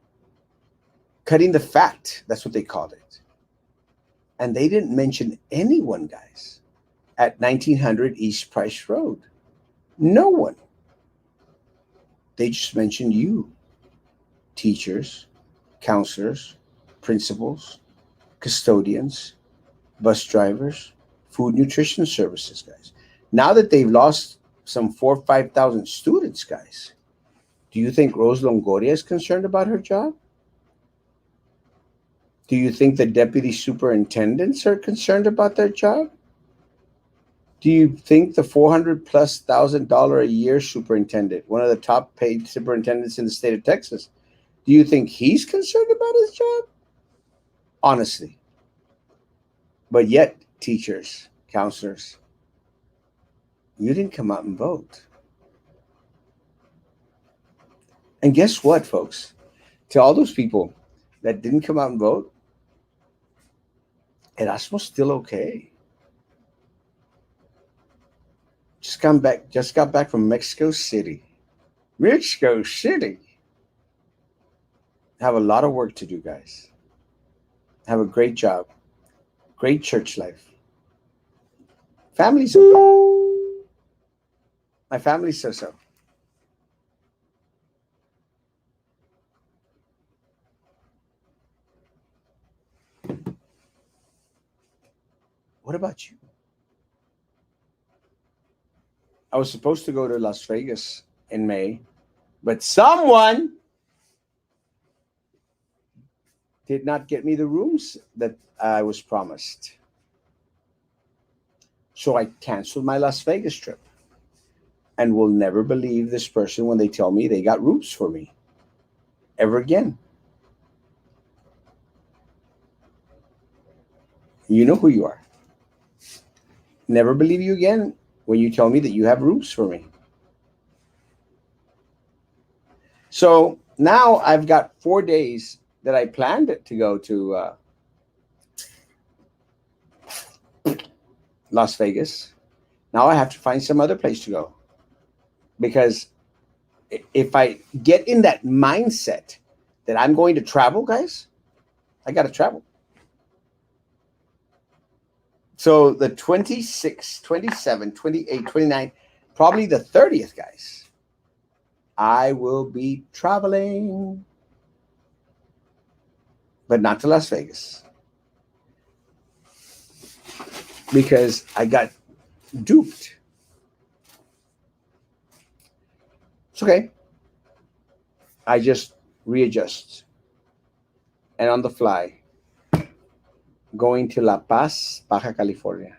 cutting the fat. That's what they called it. And they didn't mention anyone, guys, at 1900 East Price Road. No one. They just mentioned you, teachers, counselors, principals, custodians, bus drivers, food nutrition services, guys. Now that they've lost some 5,000 students, guys, do you think Rose Longoria is concerned about her job? Do you think the deputy superintendents are concerned about their job? Do you think the 400 plus $1,000 a year superintendent, one of the top paid superintendents in the state of Texas, do you think he's concerned about his job? Honestly. But yet, teachers, counselors, you didn't come out and vote. And guess what, folks? To all those people that didn't come out and vote, Erasmo's still okay. Just got back from Mexico City. Mexico City. Have a lot of work to do, guys. Have a great job. Great church life. Family's okay. My family says so. What about you? I was supposed to go to Las Vegas in May, but someone did not get me the rooms that I was promised. So I canceled my Las Vegas trip and will never believe this person when they tell me they got rooms for me ever again. You know who you are. Never believe you again when you tell me that you have rooms for me. So now I've got 4 days that I planned to go to Las Vegas. Now I have to find some other place to go because if I get in that mindset that I'm going to travel, guys, I got to travel. So the 26th, 27th, 28th, 29th, probably the 30th, guys, I will be traveling, but not to Las Vegas because I got duped. It's okay. I just readjust and on the fly going to La Paz, Baja California.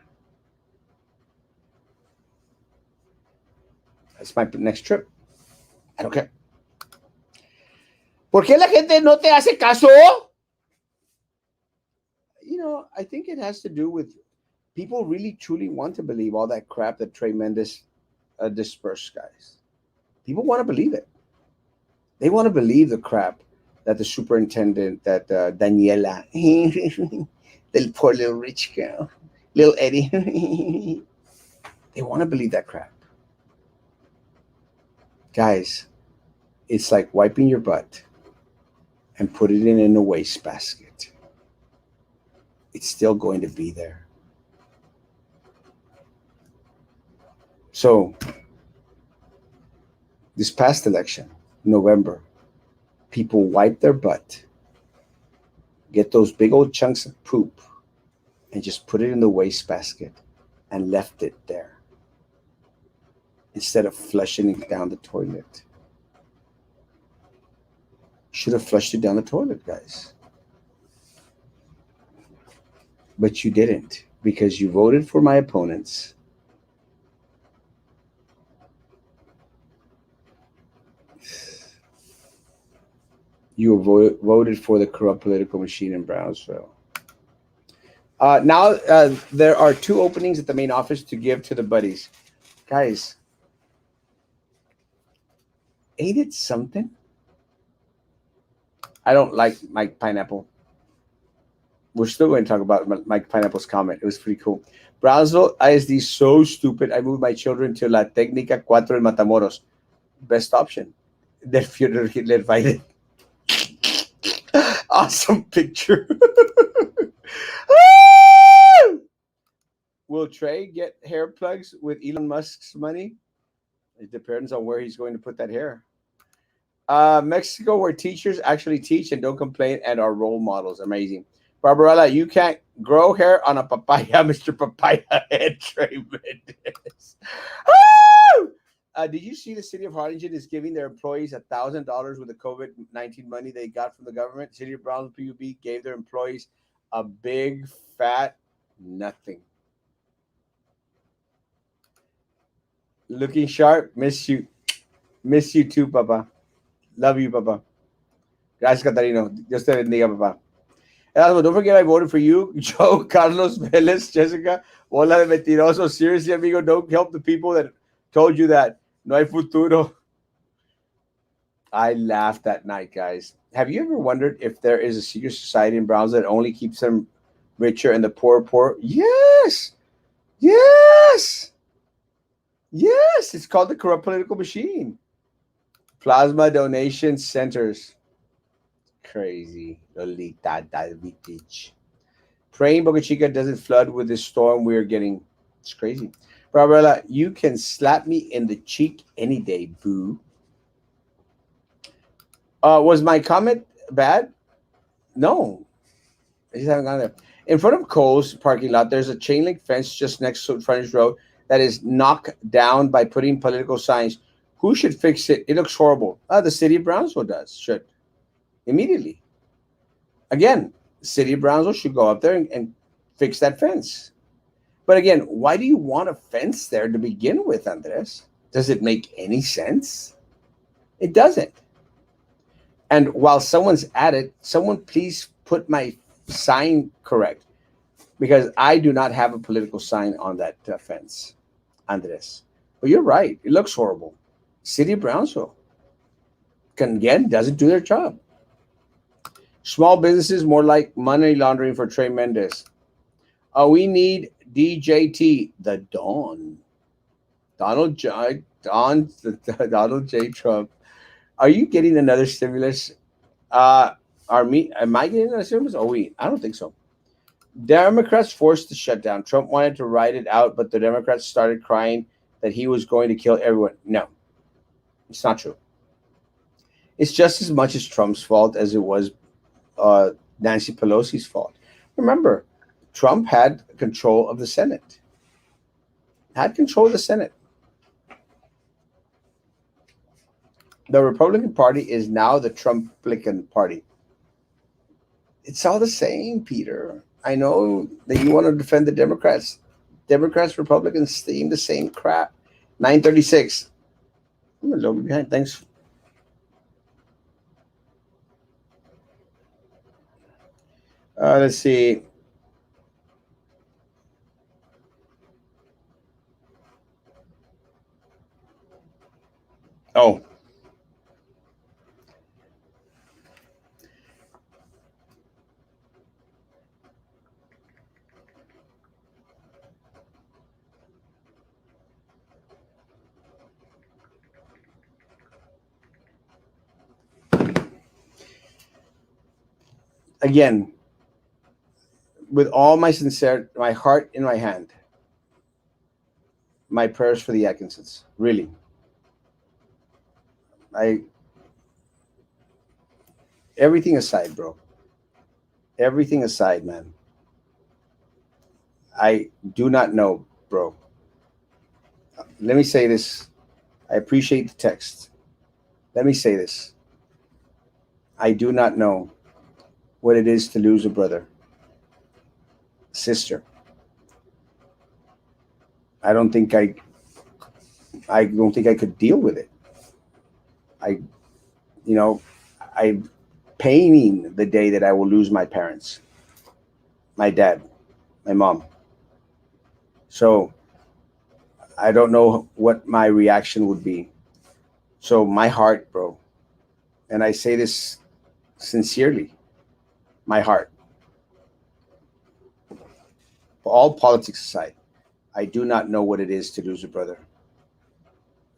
That's my next trip. I don't care. ¿Por qué la gente no te hace caso? I think it has to do with people really truly want to believe all that crap that Trey Mendes dispersed, guys. People want to believe it. They want to believe the crap that the superintendent, that Daniela, the poor little rich girl, little Eddie, they want to believe that crap. Guys, it's like wiping your butt and putting it in a wastebasket. It's still going to be there. So this past election, November, people wiped their butt, get those big old chunks of poop, and just put it in the wastebasket and left it there instead of flushing it down the toilet. Should have flushed it down the toilet, guys. But you didn't because you voted for my opponents. You voted for the corrupt political machine in Brownsville. Now there are two openings at the main office to give to the buddies. Guys, ain't it something? I don't like Mike Pineapple. We're still going to talk about Mike Pineapple's comment. It was pretty cool. Brownsville ISD so stupid. I moved my children to La Técnica 4 in Matamoros. Best option. Del Führer Hitler invited. Awesome picture. Will Trey get hair plugs with Elon Musk's money? It depends on where he's going to put that hair. Mexico, where teachers actually teach and don't complain and are role models. Amazing. Barbarella, you can't grow hair on a papaya, Mr. Papaya Head Trey Mendez. Did you see the city of Harlingen is giving their employees $1,000 with the COVID-19 money they got from the government? City of Brownsville PUB gave their employees a big fat nothing. Looking sharp, miss you. Miss you too, Papa. Love you, Papa. Gracias, Catarino. Dios te bendiga, Papa. Erasmo, don't forget I voted for you, Joe, Carlos, Vélez, Jessica. Hola de mentiroso. Seriously, amigo, don't help the people that told you that. No hay futuro. I laughed that night, guys. Have you ever wondered if there is a secret society in Brownsville that only keeps them richer and the poor poor? Yes. Yes. Yes. It's called the corrupt political machine. Plasma donation centers. Crazy. Lolita Davidich. Praying Boca Chica doesn't flood with this storm we're getting. It's crazy. Barbara, you can slap me in the cheek any day, boo. Was my comment bad? No. I just haven't gone there. In front of Cole's parking lot, there's a chain link fence just next to frontage road that is knocked down by putting political signs. Who should fix it? It looks horrible. The city of Brownsville does. Should. Immediately. Again, the city of Brownsville should go up there and fix that fence. But again, why do you want a fence there to begin with, Andres? Does it make any sense? It doesn't. And while someone's at it, someone please put my sign correct because I do not have a political sign on that fence, Andres. But you're right. It looks horrible. City of Brownsville, again, doesn't do their job. Small businesses, more like money laundering for Trey Mendez. We need DJT, the Dawn. Donald J. Don, Donald J. Trump. Are you getting another stimulus? Am I getting another stimulus? Oh, I don't think so. Democrats forced the shutdown. Trump wanted to ride it out, but the Democrats started crying that he was going to kill everyone. No, it's not true. It's just as much as Trump's fault as it was Nancy Pelosi's fault. Remember, Trump had control of the Senate. Had control of the Senate. The Republican Party is now the Trumplican Party. It's all the same, Peter. I know that you want to defend the Democrats. Democrats, Republicans, steam the same crap. 936. I'm a little bit behind. Thanks. Let's see. Oh, again, with all my sincerity, my heart in my hand, my prayers for the Atkinsons. Really, I everything aside, bro. Everything aside, man. I do not know, bro. Let me say this. I appreciate the text. Let me say this. I do not know what it is to lose a brother, sister. I don't think I don't think I could deal with it. I, you know, I paining the day that I will lose my parents, my dad, my mom. So I don't know what my reaction would be. So my heart, bro, and I say this sincerely, my heart, all politics aside, I do not know what it is to lose a brother.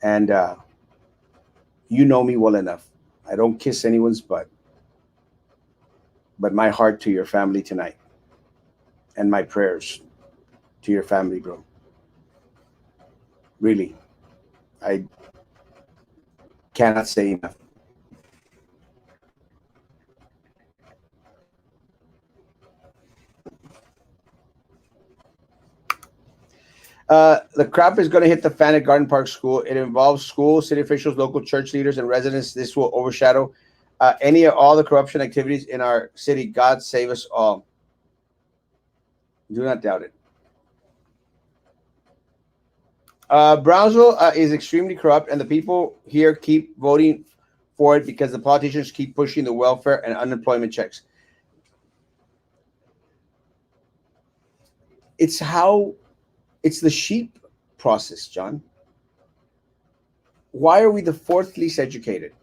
And you know me well enough. I don't kiss anyone's butt, but my heart to your family tonight and my prayers to your family, bro. Really, I cannot say enough. The crap is going to hit the fan at Garden Park School. It involves schools, city officials, local church leaders, and residents. This will overshadow any or all the corruption activities in our city. God save us all. Do not doubt it. Brownsville is extremely corrupt, and the people here keep voting for it because the politicians keep pushing the welfare and unemployment checks. It's how it's the sheep process, John. Why are we the fourth least educated?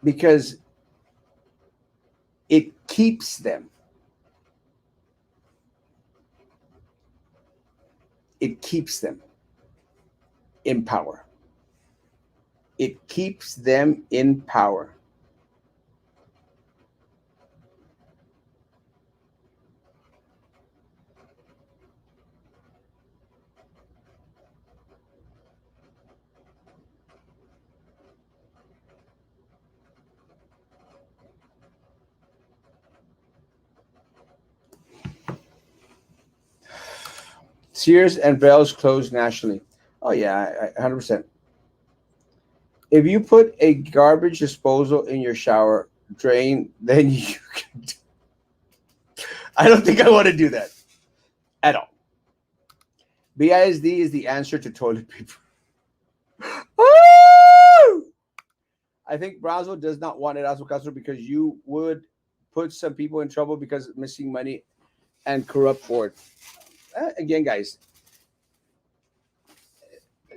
Because it keeps them. It keeps them in power. It keeps them in power. Sears and Bell's closed nationally. Oh yeah, 100%. If you put a garbage disposal in your shower drain, then you can. I don't think I want to do that at all. BISD is the answer to toilet paper. Woo! I think Brownsville does not want Erasmo Castro because you would put some people in trouble because of missing money and corrupt board. Again, guys,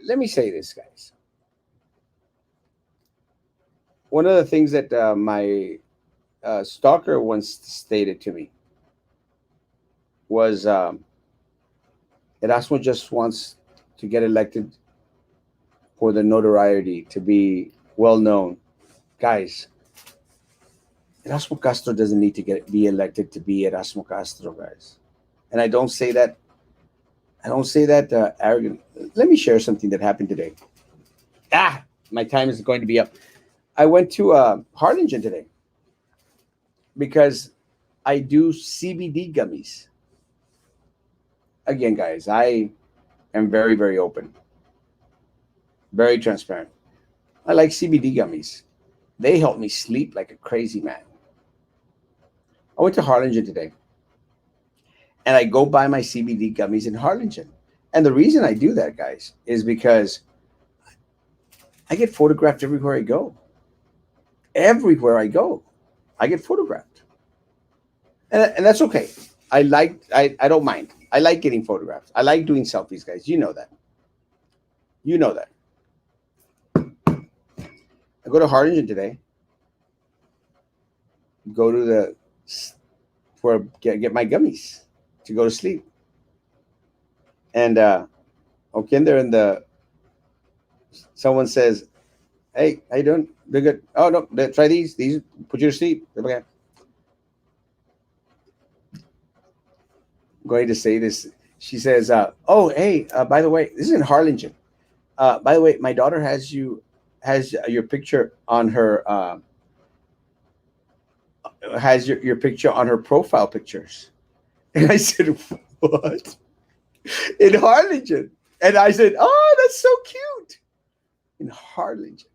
let me say this, guys. One of the things that my stalker once stated to me was Erasmo just wants to get elected for the notoriety, to be well known. Guys, Erasmo Castro doesn't need to be elected to be Erasmo Castro, guys. And I don't say that arrogant. Let me share something that happened today. Ah, my time is going to be up. I went to Harlingen today because I do CBD gummies. Again, guys, I am very, very open, very transparent. I like CBD gummies. They help me sleep like a crazy man. I went to Harlingen today and I go buy my CBD gummies in Harlingen. And the reason I do that, guys, is because I get photographed everywhere I go. Everywhere I go, I get photographed. And that's okay. I don't mind. I like getting photographed. I like doing selfies, guys. You know that. You know that. I go to Harlingen today, go to the for get my gummies to go to sleep. And okay, in there and someone says, "Hey, how you doing? They're good. Oh no, try these. These put you to sleep." Okay. I'm going to say this. She says, "Oh, hey, by the way, this is in Harlingen. By the way, my daughter has your picture on her has your picture on her profile pictures." And I said, "What?" In Harlingen. And I said, "Oh, that's so cute." In Harlingen.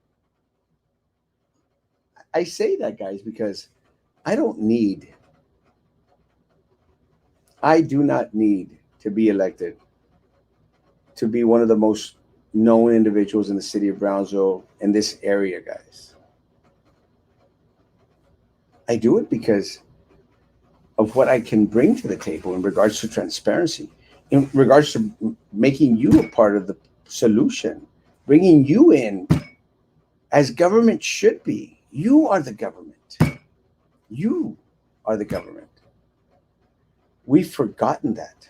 I say that, guys, because I don't need, I do not need to be elected to be one of the most known individuals in the city of Brownsville in this area, guys. I do it because of what I can bring to the table in regards to transparency, in regards to making you a part of the solution, bringing you in as government should be. You are the government. You are the government. We've forgotten that.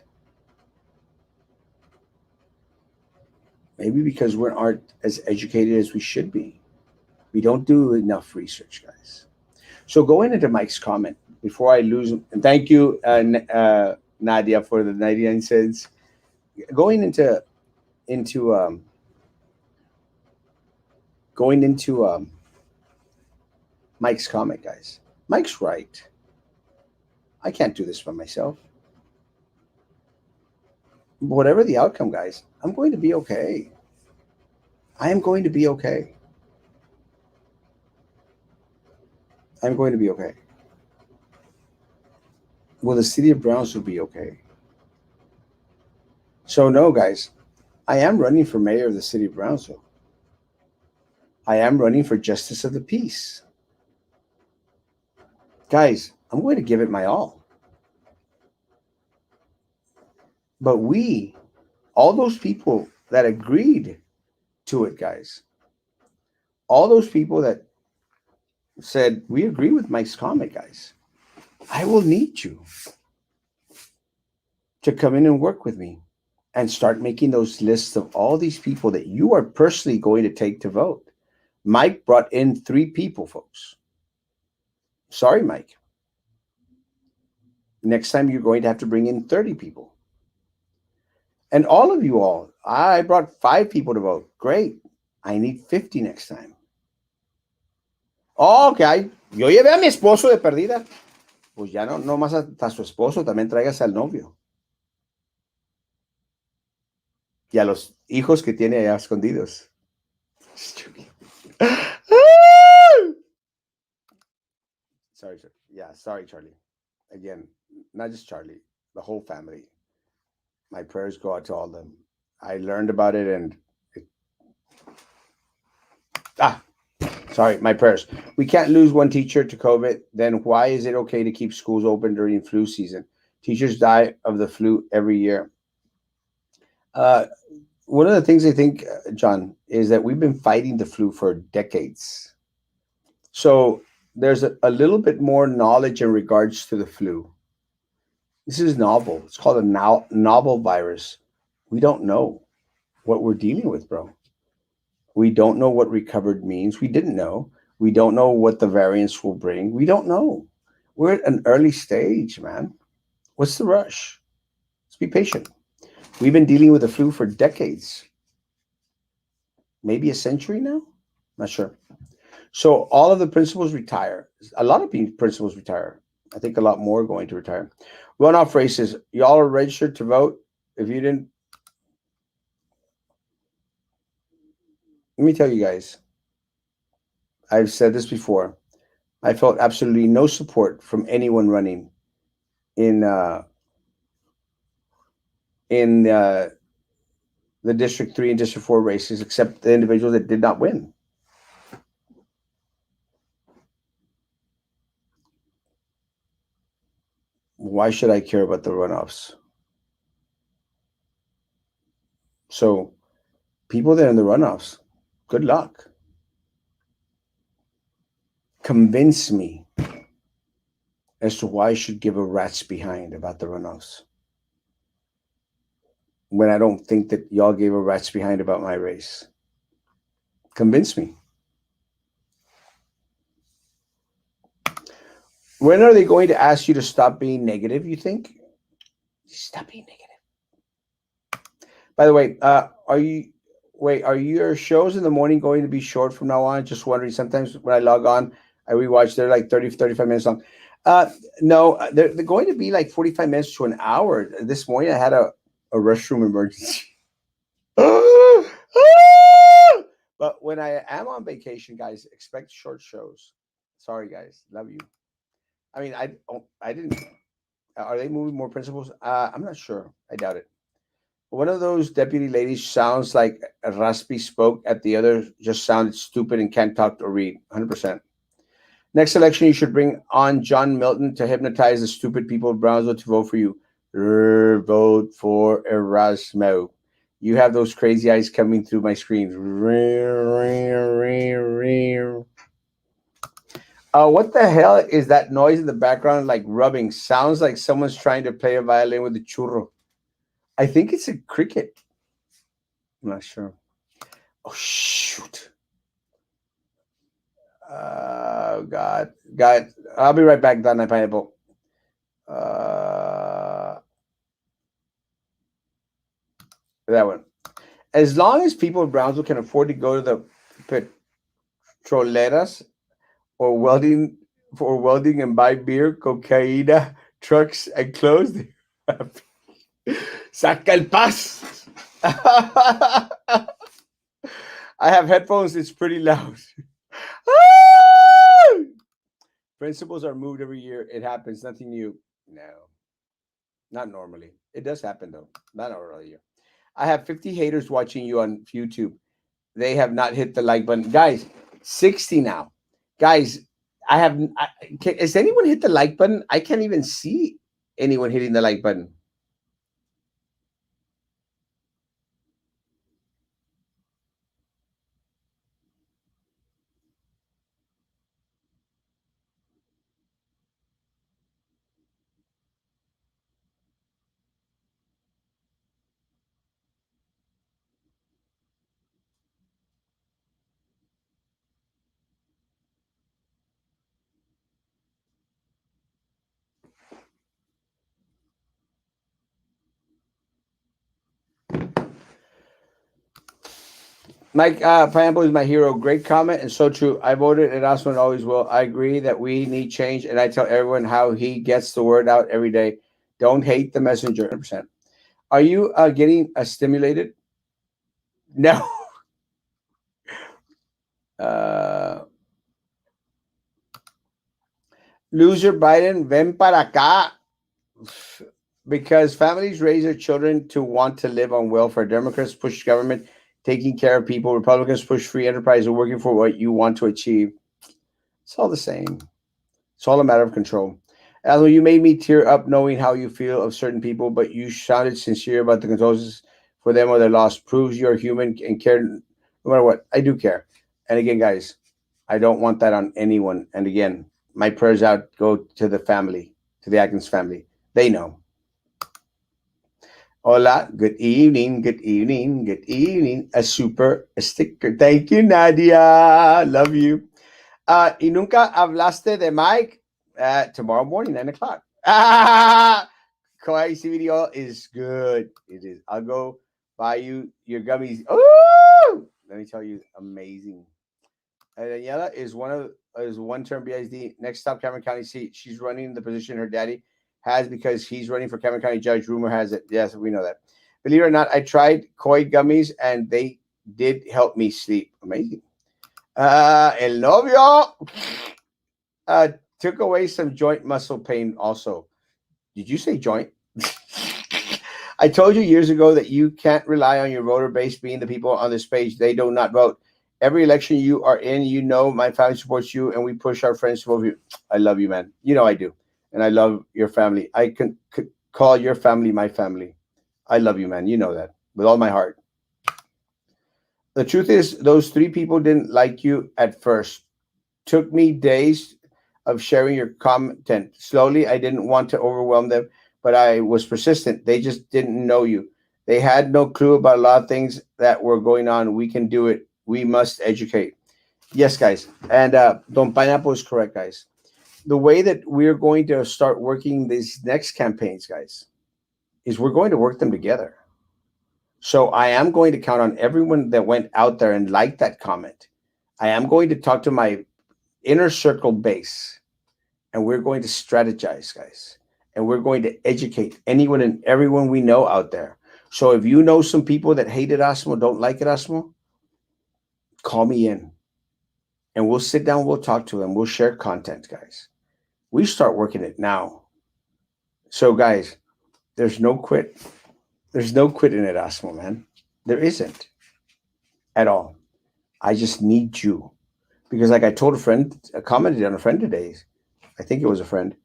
Maybe because we aren't as educated as we should be. We don't do enough research, guys. So going into Mike's comment before I lose, and thank you, Nadia, for the 99 cents. Going into going into Mike's comment, guys. Mike's right. I can't do this by myself. Whatever the outcome, guys, I'm going to be okay. I am going to be okay. I'm going to be okay. Will the city of Brownsville be okay? So no, guys, I am running for mayor of the city of Brownsville. I am running for justice of the peace. Guys, I'm going to give it my all. But we, all those people that agreed to it, guys, all those people that said, we agree with Mike's comment, guys, I will need you to come in and work with me and start making those lists of all these people that you are personally going to take to vote. Mike brought in 3 people, folks. Sorry, Mike. Next time you're going to have to bring in 30 people. And all of you all, I brought 5 people to vote. Great. I need 50 next time. Oh, ok. Yo llevé a mi esposo de perdida. Pues ya no, no más a su esposo, también traigas al novio. Y a los hijos que tiene allá escondidos. Sorry, sir. Yeah, sorry, Charlie. Again, not just Charlie, the whole family. My prayers go out to all of them. I learned about it and ah, sorry, my prayers. We can't lose one teacher to COVID. Then why is it okay to keep schools open during flu season? Teachers die of the flu every year. Uh, One of the things I think, John, is that we've been fighting the flu for decades. So there's a little bit more knowledge in regards to the flu. This is novel. It's called a novel virus. We don't know what we're dealing with, bro. We don't know what recovered means. We didn't know. We don't know what the variants will bring. We don't know. We're at an early stage, man. What's the rush? Let's be patient. We've been dealing with the flu for decades, maybe a century now. Not sure. So all of the principals retire. A lot of principals retire. I think a lot more are going to retire. Runoff races. Y'all are registered to vote. If you didn't, let me tell you guys. I've said this before. I felt absolutely no support from anyone running in in the District 3 and District 4 races, except the individuals that did not win. Why should I care about the runoffs? So people that are in the runoffs, good luck. Convince me as to why I should give a rat's behind about the runoffs when I don't think that y'all gave a rat's behind about my race. Convince me. When are they going to ask you to stop being negative, you think? Stop being negative. By the way, are your shows in the morning going to be short from now on? Just wondering. Sometimes when I log on, I rewatch. They're like 30, 35 minutes long. No, they're going to be like 45 minutes to an hour. This morning I had a restroom emergency. But when I am on vacation, guys, expect short shows. Sorry, guys. Love you. I mean, I didn't. Are they moving more principals? I'm not sure. I doubt it. One of those deputy ladies sounds like Raspi spoke at the other, just sounded stupid and can't talk or read. 100%. Next election, you should bring on John Milton to hypnotize the stupid people of Brownsville to vote for you. Vote for Erasmo. You have those crazy eyes coming through my screen. What the hell is that noise in the background? Like rubbing. Sounds like someone's trying to play a violin with a churro. I think it's a cricket. I'm not sure. Oh shoot! God. I'll be right back. Done, pineapple. Uh, that one. As long as people in Brownsville can afford to go to the petroleras or welding and buy beer, cocaine, trucks, and clothes, saca el paz. I have headphones. It's pretty loud. Principles are moved every year. It happens. Nothing new. No, not normally. It does happen though. Not every year. I have 50 haters watching you on YouTube. They have not hit the like button, guys. 60 now, guys. I have. Has anyone hit the like button? I can't even see anyone hitting the like button. Mike Pineapple is my hero. Great comment and so true. I voted Erasmo and always will. I agree that we need change, and I tell everyone how he gets the word out every day. Don't hate the messenger. 100%. Are you getting stimulated? No. Uh, Loser Biden, ven para acá. Because families raise their children to want to live on welfare. Democrats push government taking care of people. Republicans push free enterprise and working for what you want to achieve. It's all the same. It's all a matter of control. Although you made me tear up knowing how you feel of certain people, but you sounded sincere about the condolences for them or their loss. Proves you're human and care no matter what. I do care. And again, guys, I don't want that on anyone. And again, my prayers out go to the family, to the Atkins family. They know. Hola, good evening, good evening, good evening. A sticker. Thank you, Nadia. Love you. Y nunca hablaste de Mike tomorrow morning, 9 o'clock. Kawaii video is good. It is. I'll go buy you your gummies. Oh, let me tell you, amazing. Daniela is one term BISD. Next stop, Cameron County seat. She's running the position her daddy has because he's running for Cameron County judge. Rumor has it. Yes, we know that. Believe it or not, I tried koi gummies and they did help me sleep. Amazing. El novio uh, took away some joint muscle pain also. Did you say joint? I told you years ago that you can't rely on your voter base being the people on this page. They do not vote. Every election you are in, you know my family supports you, and we push our friends to vote for you. I love you, man. You know I do, and I love your family. I can call your family my family. I love you, man. You know that with all my heart. The truth is, those three people didn't like you at first. Took me days of sharing your content. Slowly, I didn't want to overwhelm them, but I was persistent. They just didn't know you. They had no clue about a lot of things that were going on. We can do it. We must educate. Yes, guys. And Don Pineapple is correct, guys. The way that we're going to start working these next campaigns, guys, is we're going to work them together. So I am going to count on everyone that went out there and liked that comment. I am going to talk to my inner circle base, and we're going to strategize, guys. And we're going to educate anyone and everyone we know out there. So if you know some people that hate Erasmo, don't like Erasmo, call me in and we'll sit down, we'll talk to them, we'll share content, guys. We start working it now. So, guys, there's no quit. There's no quit in Erasmo, man. There isn't at all. I just need you. Because, like I told a friend, I commented on a friend today. I think it was a friend.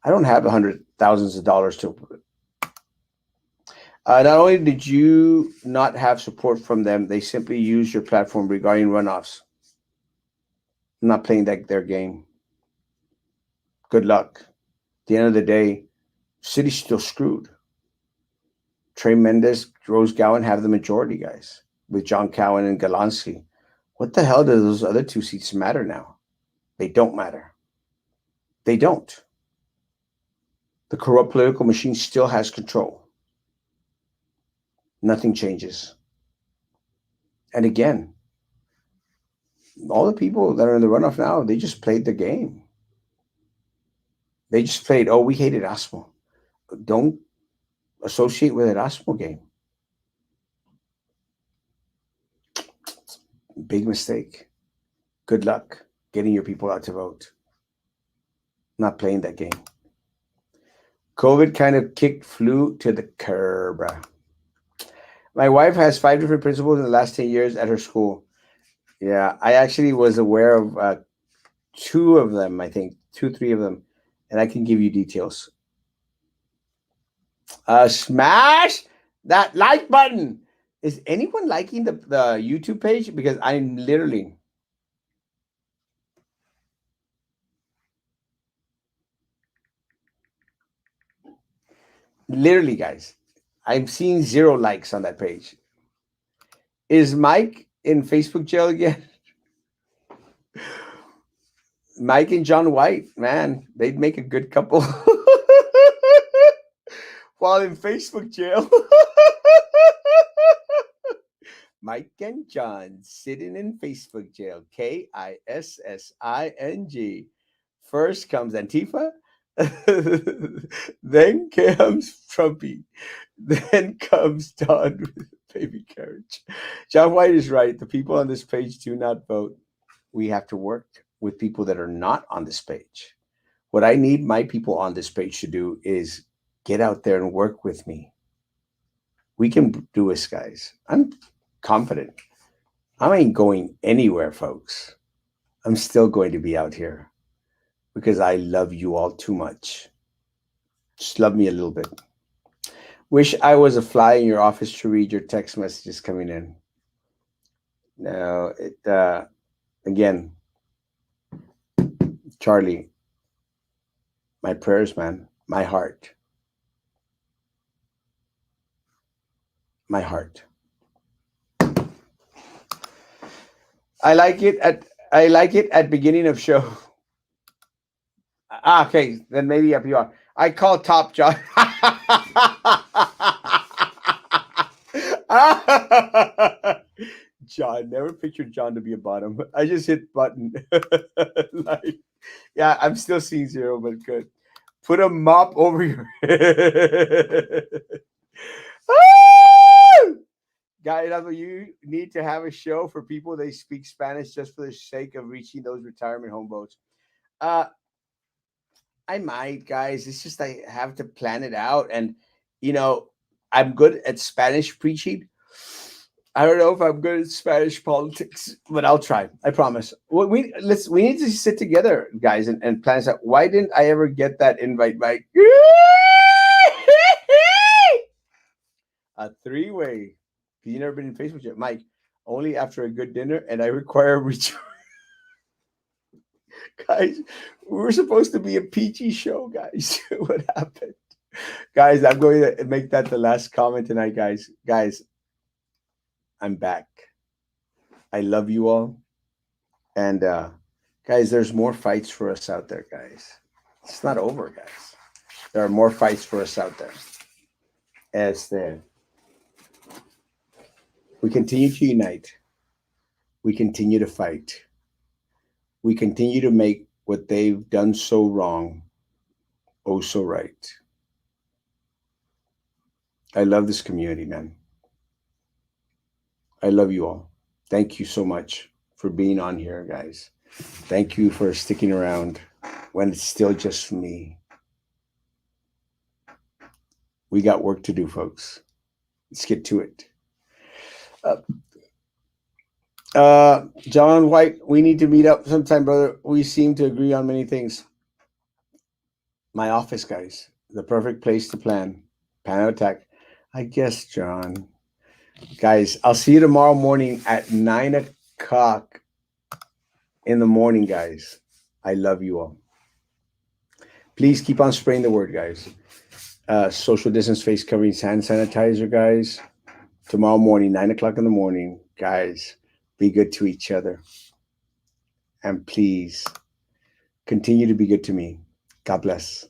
I don't have hundred thousands of dollars to. Not only did you not have support from them, they simply used your platform regarding runoffs. I'm not playing their game. Good luck. At the end of the day, city's still screwed. Trey Mendez, Rose Gowan have the majority, guys, with John Cowan and Galansky. What the hell do those other two seats matter now? They don't matter. They don't. The corrupt political machine still has control. Nothing changes. And again, all the people that are in the runoff now, they just played the game. They just played, oh, we hated Erasmo. Don't associate with Erasmo game. Big mistake. Good luck getting your people out to vote. Not playing that game. COVID kind of kicked flu to the curb. My wife has 5 different principals in the last 10 years at her school. Yeah, I actually was aware of two of them, I think, two, three of them, and I can give you details. Smash that like button. Is anyone liking the YouTube page? Because I'm literally, guys, I'm seeing zero likes on that page. Is Mike in Facebook jail again? Mike and John White, man, they'd make a good couple. While in Facebook jail. Mike and John sitting in Facebook jail. Kissing. First comes Antifa, then comes Trumpy, then comes Don with baby carriage. John White is right. The people on this page do not vote. We have to work with people that are not on this page. What I need my people on this page to do is get out there and work with me. We can do this, guys. I'm confident. I ain't going anywhere, folks. I'm still going to be out here because I love you all too much. Just love me a little bit. Wish I was a fly in your office to read your text messages coming in. No, again, Charlie, my prayers, man, my heart, my heart. I like it at beginning of show. Okay, then maybe up you are. I call top John. John, never pictured John to be a bottom. I just hit button. Like, yeah, I'm still seeing zero, but good. Put a mop over your head. Guys, you need to have a show for people they speak Spanish just for the sake of reaching those retirement home votes. Uh, I might, guys. It's just I have to plan it out, and you know, I'm good at Spanish preaching. I don't know if I'm good at Spanish politics, but I'll try. I promise. We need to sit together, guys, and plan this out. Why didn't I ever get that invite, Mike? A three-way. You never been in Facebook yet, Mike? Only after a good dinner, and I require a return. Guys, we were supposed to be a PG show, guys. What happened? Guys, I'm going to make that the last comment tonight, guys. Guys, I'm back. I love you all. And guys, there's more fights for us out there, guys. It's not over, guys. There are more fights for us out there. As there. We continue to unite. We continue to fight. We continue to make what they've done so wrong oh so right. I love this community, man. I love you all. Thank you so much for being on here, guys. Thank you for sticking around when it's still just me. We got work to do, folks. Let's get to it. Uh, John White, we need to meet up sometime, brother. We seem to agree on many things. My office, guys, the perfect place to plan. Panic attack. I guess, John. Guys, I'll see you tomorrow morning at 9 o'clock in the morning, guys. I love you all. Please keep on spreading the word, guys. Social distance face covering hand sanitizer, guys. Tomorrow morning, 9 o'clock in the morning, guys. Be good to each other. And please continue to be good to me. God bless.